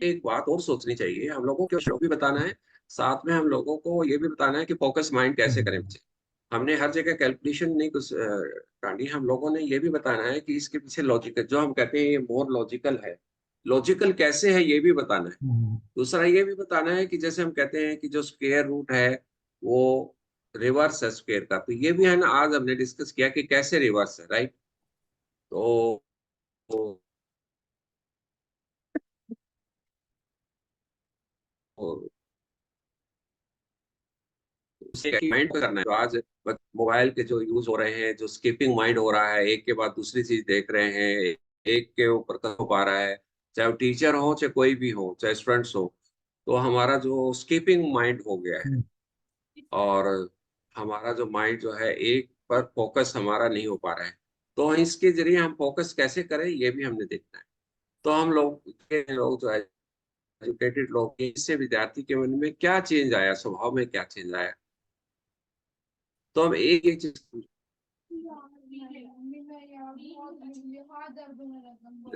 Speaker 1: एक बात और सोचनी चाहिए, हम लोगों को शो भी बताना है, साथ में हम लोगों को ये भी बताना है कि फोकस माइंड कैसे करें बच्चे। हमने हर जगह कैलकुलेशन नहीं कुछ काटी, हम लोगों ने ये भी बताना है कि इसके पीछे लॉजिक, जो हम कहते हैं ये मोर लॉजिकल है, लॉजिकल कैसे है ये भी बताना है। दूसरा ये भी बताना है कि जैसे हम कहते हैं कि जो स्क्वायर रूट है वो रिवर्स है स्क्वायर का, तो ये भी है ना, आज हमने डिस्कस किया कि कैसे रिवर्स है, राइट। तो उसे माइंड करना है। तो आज मोबाइल के जो यूज हो रहे हैं, जो स्किपिंग माइंड हो रहा है, एक के बाद दूसरी चीज देख रहे हैं, एक के ऊपर हो पा रहा है, चाहे वो टीचर हो चाहे कोई भी हो, चाहे स्टूडेंट्स हो, तो हमारा जो स्किपिंग माइंड हो गया है, और हमारा जो माइंड जो है एक पर फोकस हमारा नहीं हो पा रहा है, तो इसके जरिए हम फोकस कैसे करें ये भी हमने देखना है। तो हम लोग जो एजुकेटेड लोग, इससे विद्यार्थी के मन में क्या चेंज आया, स्वभाव में क्या चेंज आया, तो हम एक एक चीज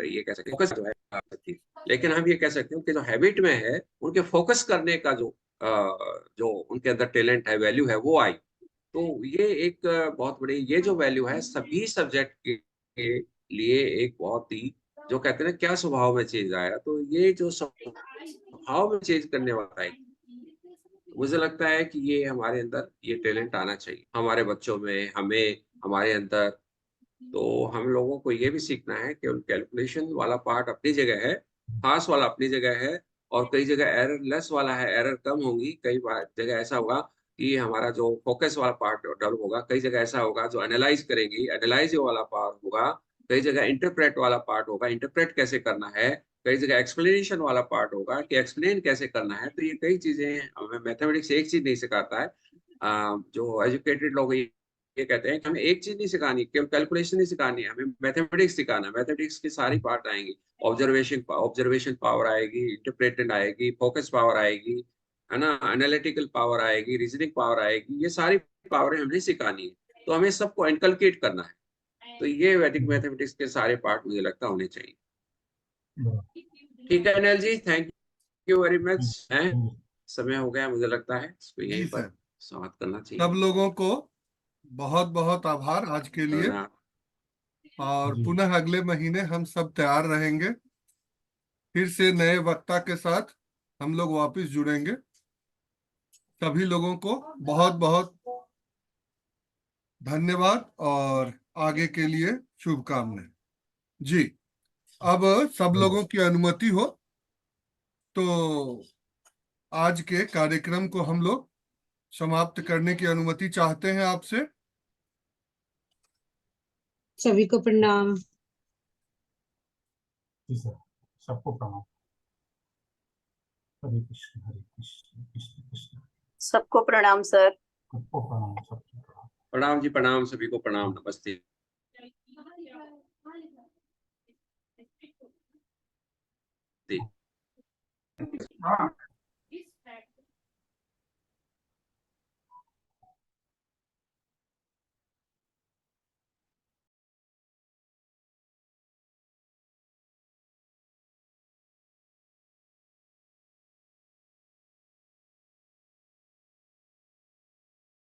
Speaker 1: ये कह सकते हैं फोकस जो है आ सकती है। लेकिन हम ये कह सकते हैं उनके जो हैबिट में है, उनके फोकस करने का जो उनके अंदर टैलेंट है, वैल्यू है, वो आई। तो ये एक बहुत बड़ी, ये जो वैल्यू है सभी सब्जेक्ट के लिए एक बहुत ही, जो कहते हैं ना क्या स्वभाव में चेंज आया, तो ये जो स्वभाव में चेंज करने वाला है, मुझे लगता है कि ये हमारे अंदर ये टैलेंट आना चाहिए, हमारे बच्चों में, हमें, हमारे अंदर। तो हम लोगों को ये भी सीखना है कि कैलकुलेशन वाला पार्ट अपनी जगह है, खास वाला अपनी जगह है, और कई जगह एरर लेस वाला है, एरर कम होंगी, कई बार जगह ऐसा होगा कि हमारा जो फोकस वाला पार्ट डेवलप होगा, कई जगह ऐसा होगा जो एनालाइज करेंगी, एनालाइज वाला पार्ट होगा, कई जगह इंटरप्रेट वाला पार्ट होगा, इंटरप्रेट कैसे करना है, कई जगह एक्सप्लेनेशन वाला पार्ट होगा कि एक्सप्लेन कैसे करना है। तो ये कई चीजें, हमें मैथमेटिक्स एक चीज नहीं सिखाता है। जो एजुकेटेड लोग ये कहते हैं कि हमें एक चीज नहीं सिखानी, केवल कैलकुलेशन नहीं सिखानी है, हमें मैथमेटिक्स सिखाना है, मैथमेटिक्स की सारी पार्ट आएंगी, ऑब्जर्वेशन पावर आएगी, इंटरप्रेटेड आएगी, फोकस पावर आएगी, है ना, एनालिटिकल पावर आएगी, रीजनिंग पावर आएगी, ये सारी पावरें हमने सिखानी है, तो हमें सबको इनकलकेट करना है। तो ये वैदिक मैथमेटिक्स के सारे पार्ट मुझे लगता होने चाहिए। ठीक है Anil ji, thank you very much. है समय हो गया, मुझे लगता है इसको
Speaker 5: जी
Speaker 1: यहीं
Speaker 5: सर,
Speaker 1: पर समाप्त करना चाहिए।
Speaker 5: सब लोगों को बहुत बहुत आभार आज के लिए। और
Speaker 2: जी।
Speaker 5: पुनः अगले महीने हम सब तैयार रहेंगे, फिर से नए वक्ता के साथ हम लोग वापस जुड़ेंगे। सभी लोगों को बहुत बहुत धन्यवाद और आगे के लिए शुभकामनाएं। जी, अब सब लोगों की अनुमति हो तो आज के कार्यक्रम को हम लोग समाप्त करने की अनुमति चाहते हैं आपसे।
Speaker 7: सभी को प्रणाम।
Speaker 2: जी सर, सबको प्रणाम। हरे कृष्ण कृष्ण कृष्ण।
Speaker 8: सबको प्रणाम सर।
Speaker 2: सबको प्रणाम, सबको प्रणाम।
Speaker 1: प्रणाम जी, प्रणाम, सभी को प्रणाम, नमस्ते।
Speaker 2: हाँ।